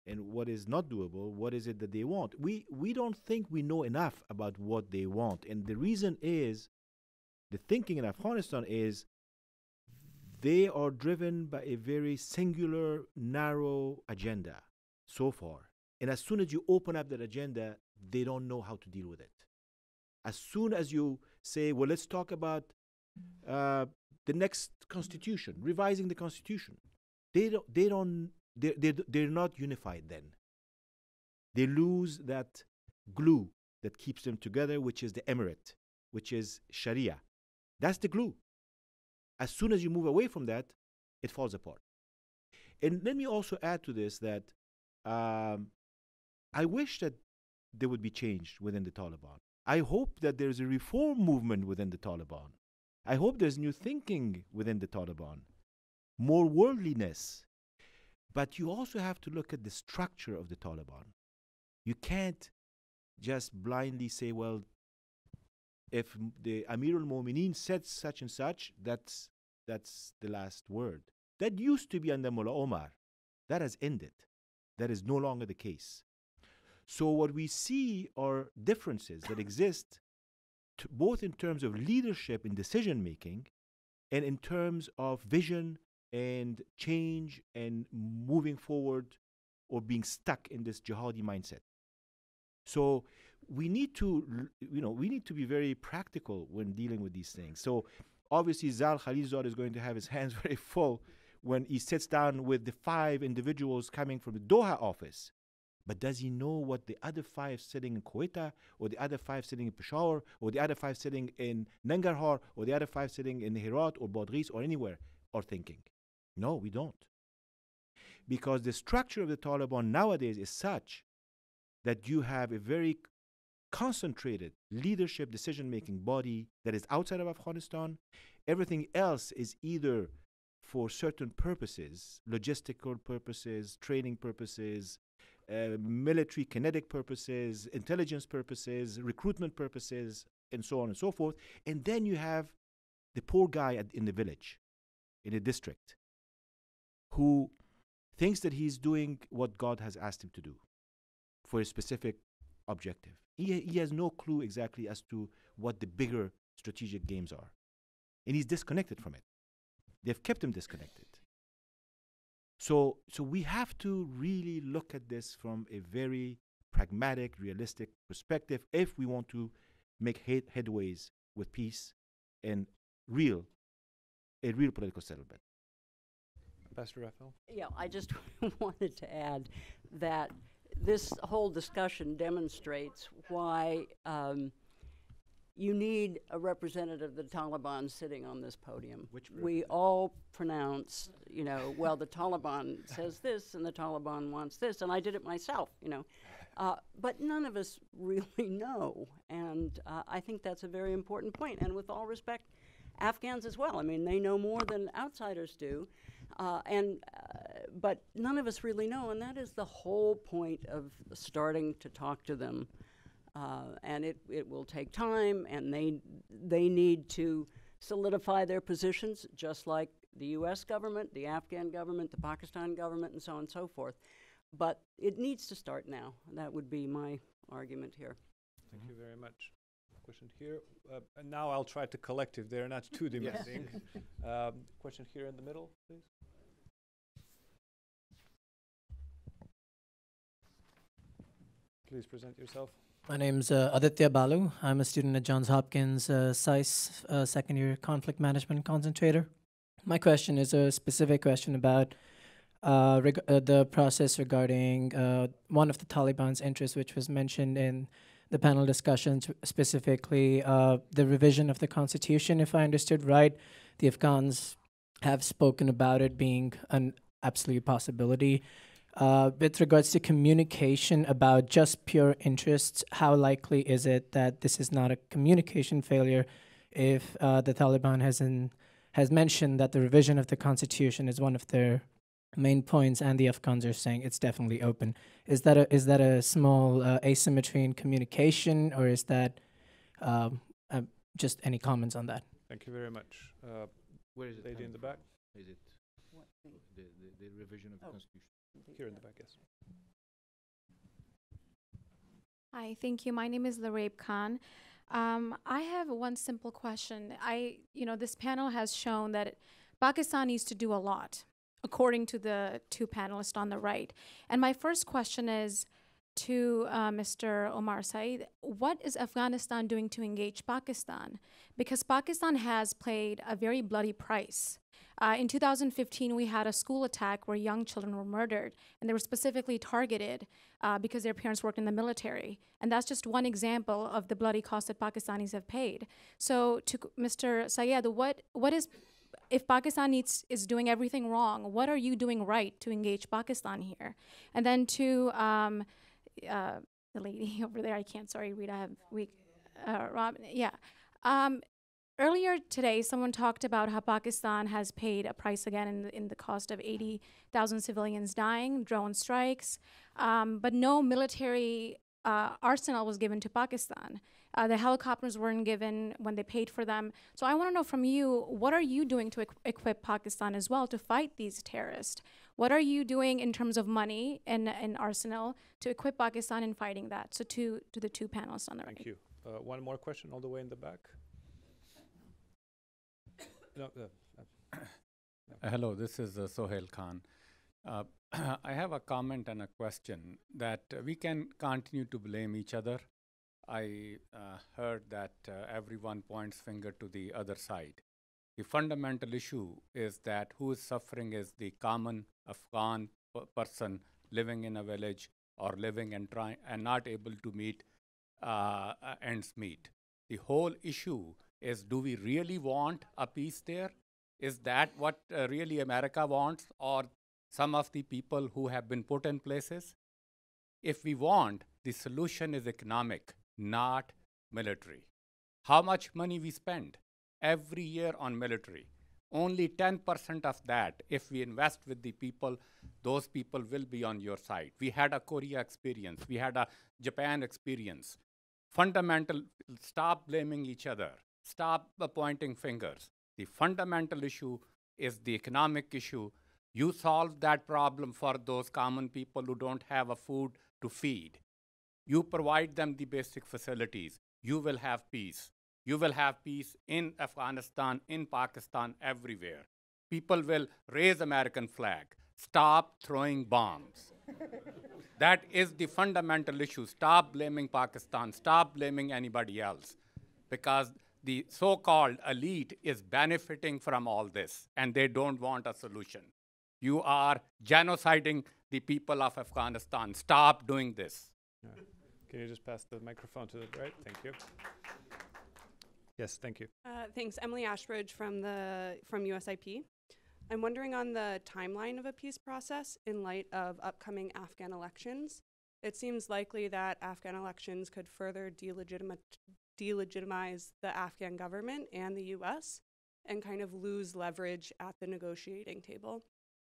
and what is not doable, what is it that they want. We don't think we know enough about what they want. And the reason is, the thinking in Afghanistan is they are driven by a very singular, narrow agenda so far. And as soon as you open up that agenda, they don't know how to deal with it. As soon as you say, well, let's talk about the next constitution, revising the constitution, they're not unified then. They lose that glue that keeps them together, which is the emirate, which is Sharia. That's the glue. As soon as you move away from that, it falls apart. And let me also add to this that I wish that there would be change within the Taliban. I hope that there's a reform movement within the Taliban. I hope there's new thinking within the Taliban, more worldliness. But you also have to look at the structure of the Taliban. You can't just blindly say, well, if the Amir al-Mu'mineen said such and such, that's the last word. That used to be under Mullah Omar. That has ended. That is no longer the case. So what we see are differences that exist both in terms of leadership and decision making and in terms of vision and change and moving forward or being stuck in this jihadi mindset. So we need to, we need to be very practical when dealing with these things. So obviously Zal Khalilzad is going to have his hands very full when he sits down with the 5 individuals coming from the Doha office. But does he know what the other 5 sitting in Quetta, or the other 5 sitting in Peshawar, or the other 5 sitting in Nangarhar, or the other 5 sitting in Herat or Badghis or anywhere are thinking? No, we don't. Because the structure of the Taliban nowadays is such that you have a very concentrated leadership decision-making body that is outside of Afghanistan. Everything else is either for certain purposes, logistical purposes, training purposes, military kinetic purposes, intelligence purposes, recruitment purposes, and so on and so forth. And then you have the poor guy in the village, in a district, who thinks that he's doing what God has asked him to do for a specific objective. He has no clue exactly as to what the bigger strategic games are. And he's disconnected from it. They've kept him disconnected. So we have to really look at this from a very pragmatic, realistic perspective if we want to make headways with peace and a real political settlement. Pastor Rafael? Yeah, I just wanted to add that this whole discussion demonstrates why you need a representative of the Taliban sitting on this podium. We all pronounce, well, the Taliban says this and the Taliban wants this, and I did it myself, but none of us really know, and I think that's a very important point. And with all respect, Afghans as well. I mean, they know more than outsiders do, but none of us really know, and that is the whole point of starting to talk to them. And it will take time, and they need to solidify their positions, just like the U.S. government, the Afghan government, the Pakistan government, and so on and so forth. But it needs to start now. That would be my argument here. Thank you very much. Question here. And now I'll try to collect if they're not too demanding. Question here in the middle, please. Please present yourself. My name's Aditya Balu. I'm a student at Johns Hopkins SICE second-year conflict management concentrator. My question is a specific question about the process regarding one of the Taliban's interests, which was mentioned in the panel discussions, specifically the revision of the constitution. If I understood right, the Afghans have spoken about it being an absolute possibility. with regards to communication about just pure interests, how likely is it that this is not a communication failure if the Taliban has mentioned that the revision of the constitution is one of their main points, and the Afghans are saying it's definitely open? Is that a small asymmetry in communication, or is that just any comments on that? Thank you very much. Where is it? Lady in the back? Is it the revision of the Constitution? Here in the back, yes. Hi, thank you. My name is Lareeb Khan. I have one simple question. This panel has shown that Pakistan needs to do a lot, according to the two panelists on the right. And my first question is to Mr. Omar Saeed, what is Afghanistan doing to engage Pakistan? Because Pakistan has paid a very bloody price. In 2015, we had a school attack where young children were murdered, and they were specifically targeted because their parents worked in the military. And that's just one example of the bloody cost that Pakistanis have paid. So to Mr. Sayed, what is, if Pakistan is doing everything wrong, what are you doing right to engage Pakistan here? And then to the lady over there, I can't, sorry, Rita, I have weak, Robin, yeah. Earlier today, someone talked about how Pakistan has paid a price again in the cost of 80,000 civilians dying, drone strikes, but no military arsenal was given to Pakistan. The helicopters weren't given when they paid for them. So I want to know from you, what are you doing to equip Pakistan as well to fight these terrorists? What are you doing in terms of money and arsenal to equip Pakistan in fighting that? So to the two panelists on the right. Thank you. One more question all the way in the back. No, Hello, this is Sohail Khan. I have a comment and a question that we can continue to blame each other. I heard that everyone points finger to the other side. The fundamental issue is that who is suffering is the common Afghan person living in a village or living and not able to meet ends meet. The whole issue is, do we really want a peace there? Is that what really America wants, or some of the people who have been put in places? If we want, the solution is economic, not military. How much money we spend every year on military? Only 10% of that, if we invest with the people, those people will be on your side. We had a Korea experience. We had a Japan experience. Fundamental, stop blaming each other. Stop pointing fingers. The fundamental issue is the economic issue. You solve that problem for those common people who don't have a food to feed. You provide them the basic facilities. You will have peace. You will have peace in Afghanistan, in Pakistan, everywhere. People will raise American flag. Stop throwing bombs. That is the fundamental issue. Stop blaming Pakistan. Stop blaming anybody else. Because the so-called elite is benefiting from all this, and they don't want a solution. You are genociding the people of Afghanistan. Stop doing this. Yeah. Can you just pass the microphone to the right? Thank you. Yes, thank you. Thanks. Emily Ashbridge from USIP. I'm wondering on the timeline of a peace process in light of upcoming Afghan elections. It seems likely that Afghan elections could further delegitimize the Afghan government and the US and kind of lose leverage at the negotiating table.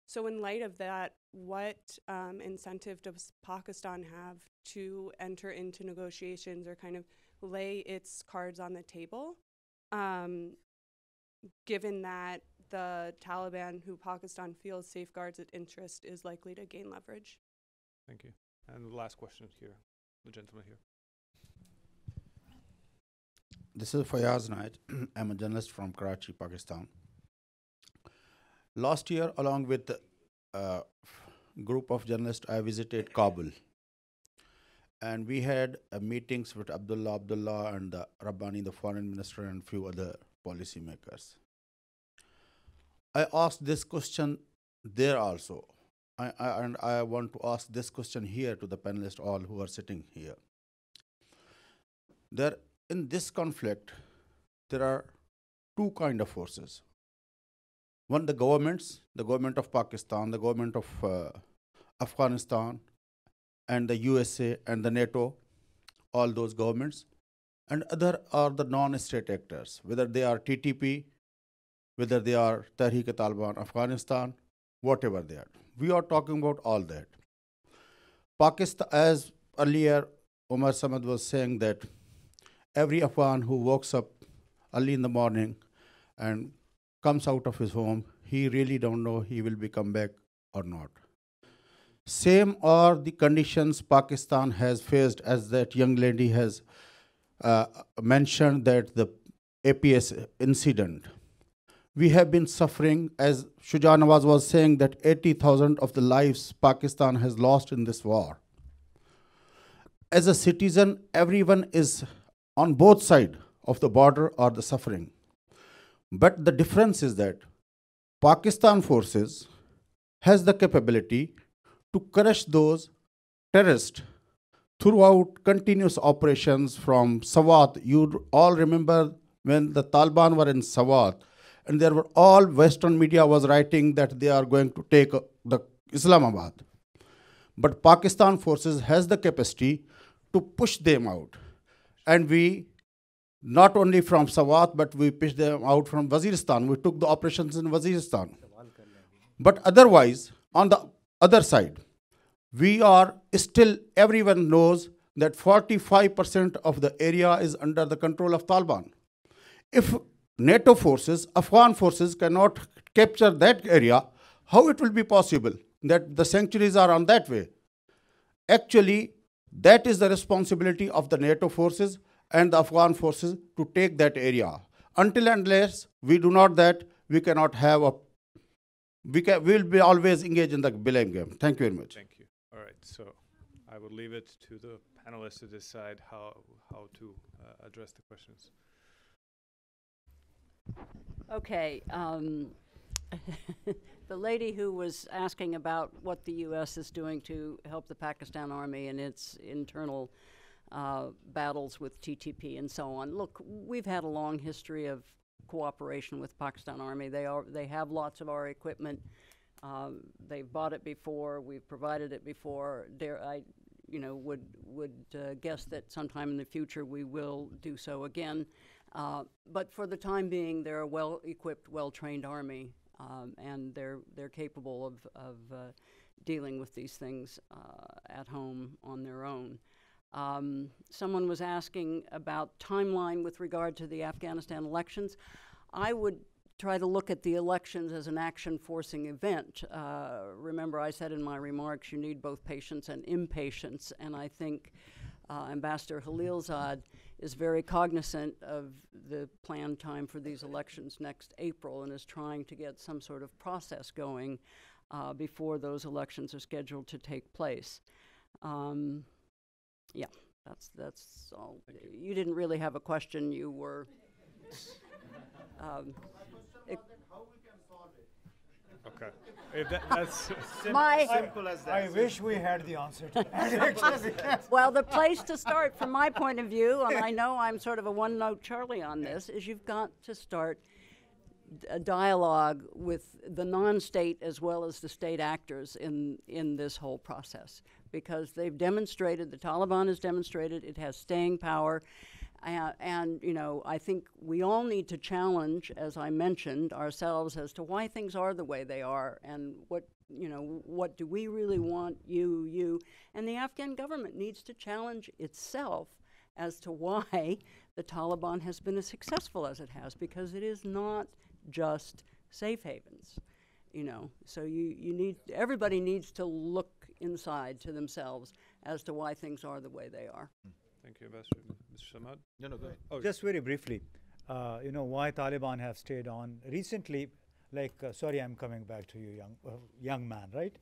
So in light of that, what incentive does Pakistan have to enter into negotiations or kind of lay its cards on the table, given that the Taliban, who Pakistan feels safeguards its interest, is likely to gain leverage? Thank you. And the last question here, the gentleman here. This is Fayaz Naid. I'm a journalist from Karachi, Pakistan. Last year, along with a group of journalists, I visited Kabul. And we had meetings with Abdullah and Rabbani, the foreign minister, and a few other policymakers. I asked this question there also. And I want to ask this question here to the panelists, all who are sitting here. In this conflict, there are two kinds of forces. One, the government of Pakistan, the government of Afghanistan, and the USA and the NATO, all those governments, and other are the non-state actors, whether they are TTP, whether they are Tehrik-e-Taliban Afghanistan, whatever they are. We are talking about all that. Pakistan, as earlier Umar Samad was saying, that every Afghan who wakes up early in the morning and comes out of his home, he really don't know he will be come back or not. Same are the conditions Pakistan has faced, as that young lady has mentioned, that the APS incident. We have been suffering, as Shuja Nawaz was saying, that 80,000 of the lives Pakistan has lost in this war. As a citizen, everyone is on both sides of the border or the suffering. But the difference is that Pakistan forces has the capability to crush those terrorists throughout continuous operations from Swat. You all remember when the Taliban were in Swat, and there were all Western media was writing that they are going to take the Islamabad. But Pakistan forces has the capacity to push them out. And we, not only from Swat, but we pushed them out from Waziristan. We took the operations in Waziristan. But otherwise, on the other side, we are still, everyone knows that 45% of the area is under the control of Taliban. If NATO forces, Afghan forces cannot capture that area, how it will be possible that the sanctuaries are on that way? Actually, that is the responsibility of the NATO forces and the Afghan forces to take that area. Until and unless we do not that, we cannot have a, we will be always engaged in the blame game. Thank you very much. Thank you. All right, so I will leave it to the panelists to decide how to address the questions. Okay. The lady who was asking about what the U.S. is doing to help the Pakistan Army in its internal battles with TTP and so on. Look, we've had a long history of cooperation with Pakistan Army. They have lots of our equipment. They've bought it before. We've provided it before. I would guess that sometime in the future we will do so again. But for the time being, they're a well-equipped, well-trained army, and they're capable of dealing with these things at home on their own. Someone was asking about timeline with regard to the Afghanistan elections. I would try to look at the elections as an action-forcing event. Remember, I said in my remarks, you need both patience and impatience, and I think Ambassador Khalilzad is very cognizant of the planned time for these elections next April and is trying to get some sort of process going before those elections are scheduled to take place. Yeah, that's all. You didn't really have a question. You were. Okay. If that's simple as that. I wish we had the answer to that. Well, the place to start from my point of view, and I know I'm sort of a one-note Charlie on this, is you've got to start a dialogue with the non-state as well as the state actors in this whole process, because they've demonstrated, the Taliban has demonstrated it has staying power. And you know, I think we all need to challenge, as I mentioned, ourselves as to why things are the way they are, and what do we really want, you, and the Afghan government needs to challenge itself as to why the Taliban has been as successful as it has, because it is not just safe havens, So everybody needs to look inside to themselves as to why things are the way they are. Thank you, Ambassador. Mr. Samad? No, go ahead. Oh, just very briefly, why Taliban have stayed on. Recently, sorry, I'm coming back to you, young man, right?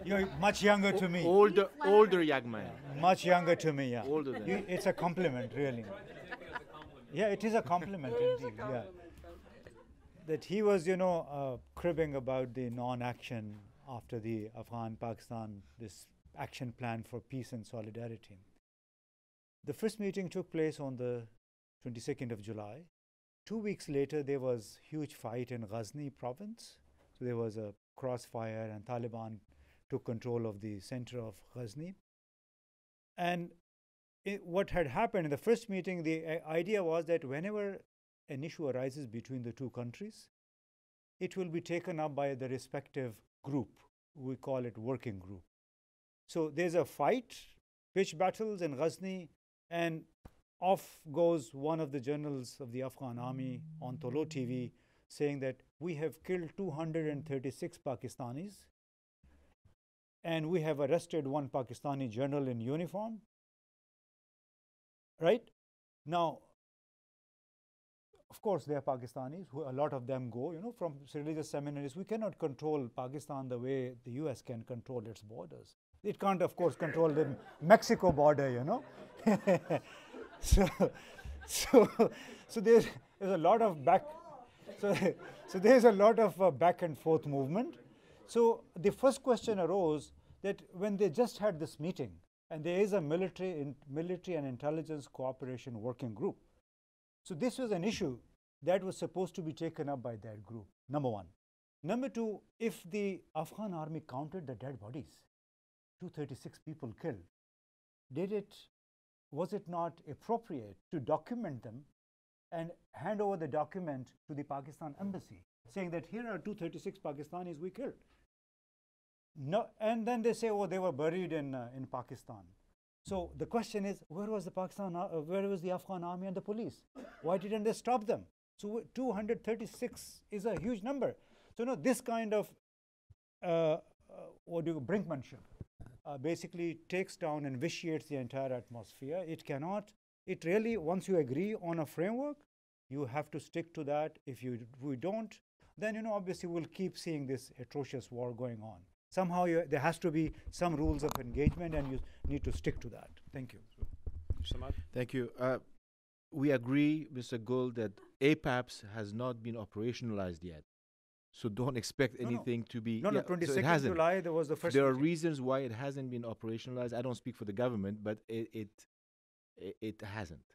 You're much younger to me. Older young man. Much younger to me, yeah. Older than you. It's a compliment, really. Yeah, it is a compliment indeed, yeah. That he was, cribbing about the non-action after the Afghan-Pakistan, this action plan for peace and solidarity. The first meeting took place on the 22nd of July. 2 weeks later, there was huge fight in Ghazni province. So there was a crossfire, and Taliban took control of the center of Ghazni. And what had happened in the first meeting, the idea was that whenever an issue arises between the two countries, it will be taken up by the respective group. We call it working group. So there's a fight, pitch battles in Ghazni, and off goes one of the generals of the Afghan army on Tolo TV saying that we have killed 236 Pakistanis and we have arrested one Pakistani general in uniform. Right? Now, of course, they are Pakistanis, who a lot of them go, from religious seminaries. We cannot control Pakistan the way the US can control its borders. It can't, of course, control the Mexico border, So there's a lot of so there's a lot of back and forth movement. So the first question arose that when they just had this meeting, and there is a military and intelligence cooperation working group. So this was an issue that was supposed to be taken up by that group, number one. Number two, if the Afghan army counted the dead bodies, 236 people killed, was it not appropriate to document them and hand over the document to the Pakistan Embassy, saying that here are 236 Pakistanis we killed? No, and then they say, oh, they were buried in Pakistan. So the question is, where was the Afghan army and the police? Why didn't they stop them? So 236 is a huge number. So this kind of brinkmanship basically takes down and vitiates the entire atmosphere. It really, once you agree on a framework, you have to stick to that. If we don't, then obviously we'll keep seeing this atrocious war going on. Somehow there has to be some rules of engagement, and you need to stick to that. Thank you. Samad? Thank you. We agree, Mr. Gould, that APAPS has not been operationalized yet. So don't expect anything to be. No, 22nd July, there was the first. There are reasons why it hasn't been operationalized. I don't speak for the government, but it hasn't.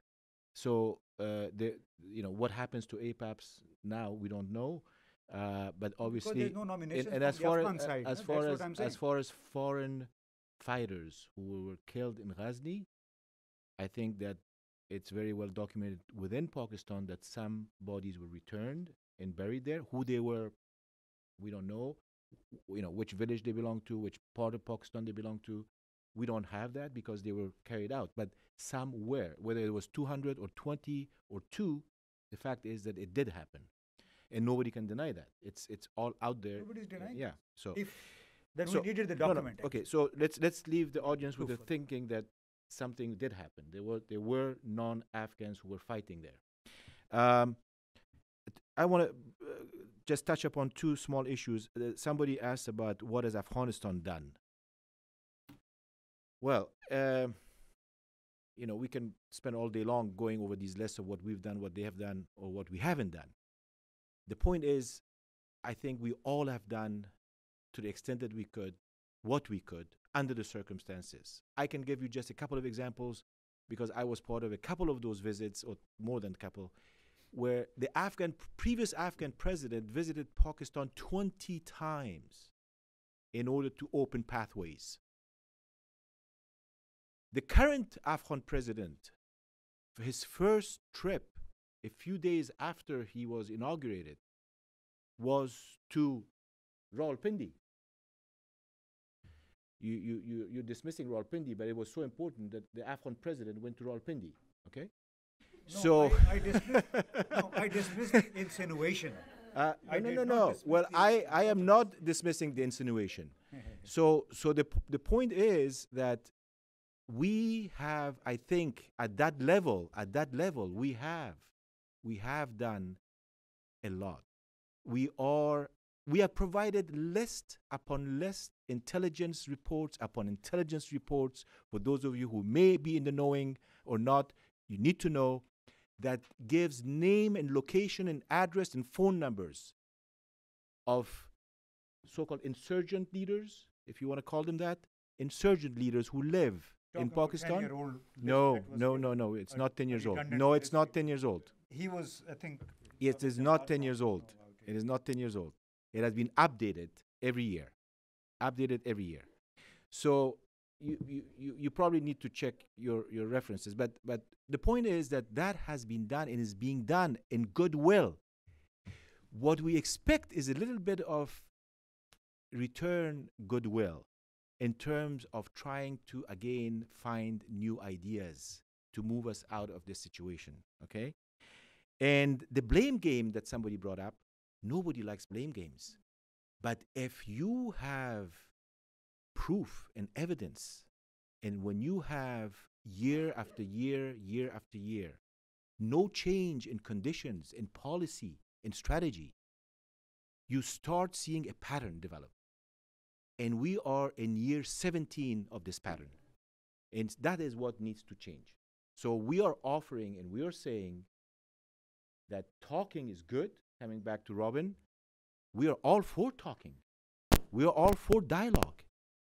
So what happens to APAPS now, we don't know. But obviously, because there's no nomination and as far as foreign fighters who were killed in Ghazni, I think that it's very well documented within Pakistan that some bodies were returned and buried there. Who they were, we don't know. Which village they belong to, which part of Pakistan they belong to. We don't have that because they were carried out. But some were, whether it was 200 or 20 or 2, the fact is that it did happen. And nobody can deny that. It's all out there. Nobody's denying. Yeah. So we needed the document. No. Okay. So let's leave the audience with the thinking that something did happen. There were non-Afghans who were fighting there. I want to just touch upon two small issues. Somebody asked about what has Afghanistan done. Well, we can spend all day long going over these lists of what we've done, what they have done, or what we haven't done. The point is, I think we all have done, to the extent that we could, what we could under the circumstances. I can give you just a couple of examples because I was part of a couple of those visits, or more than a couple, where the previous Afghan president visited Pakistan 20 times in order to open pathways. The current Afghan president, for his first trip, a few days after he was inaugurated, was to Rawalpindi. You're dismissing Rawalpindi, but it was so important that the Afghan president went to Rawalpindi. Okay? No, I dismissed the insinuation. No. Well, I am not dismissing the insinuation. So the point is that we have, I think, at that level, we have done a lot. We have provided list upon list, intelligence reports upon intelligence reports. For those of you who may be in the knowing or not, you need to know that gives name and location and address and phone numbers of so-called insurgent leaders, if you want to call them that, insurgent leaders who live in Pakistan. No, it's not 10 years old. No, it's not 10 years old. He was, I think. It is not 10 years old. It is not 10 years old. It has been updated every year. updated every year. So you probably need to check your references. But the point is that has been done and is being done in goodwill. What we expect is a little bit of return goodwill in terms of trying to, again, find new ideas to move us out of this situation, okay? And the blame game that somebody brought up, nobody likes blame games. But if you have proof and evidence, and when you have year after year, year after year, no change in conditions, in policy, in strategy, you start seeing a pattern develop. And we are in year 17 of this pattern. And that is what needs to change. So we are offering and we are saying that talking is good. Coming back to Robin, we are all for talking. We are all for dialogue.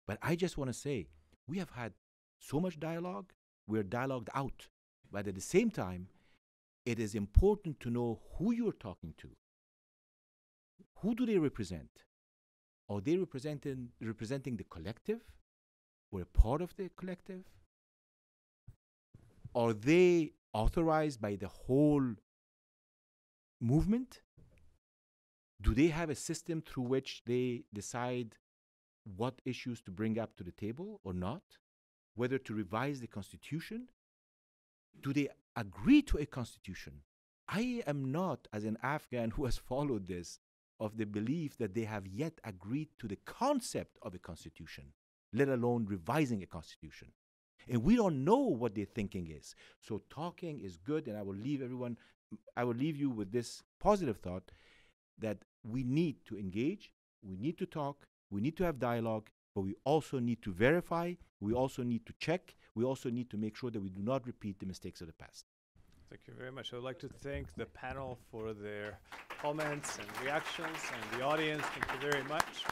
But I just want to say, we have had so much dialogue, we're dialogued out. But at the same time, it is important to know who you're talking to. Who do they represent? Are they representing the collective? Or a part of the collective? Are they authorized by the whole movement? Do they have a system through which they decide what issues to bring up to the table or not? Whether to revise the constitution? Do they agree to a constitution? I am not, as an Afghan who has followed this, of the belief that they have yet agreed to the concept of a constitution, let alone revising a constitution. And we don't know what their thinking is. So talking is good, and I will leave you with this positive thought that we need to engage, we need to talk, we need to have dialogue, but we also need to verify, we also need to check, we also need to make sure that we do not repeat the mistakes of the past. Thank you very much. I would like to thank the panel for their comments and reactions, and the audience. Thank you very much.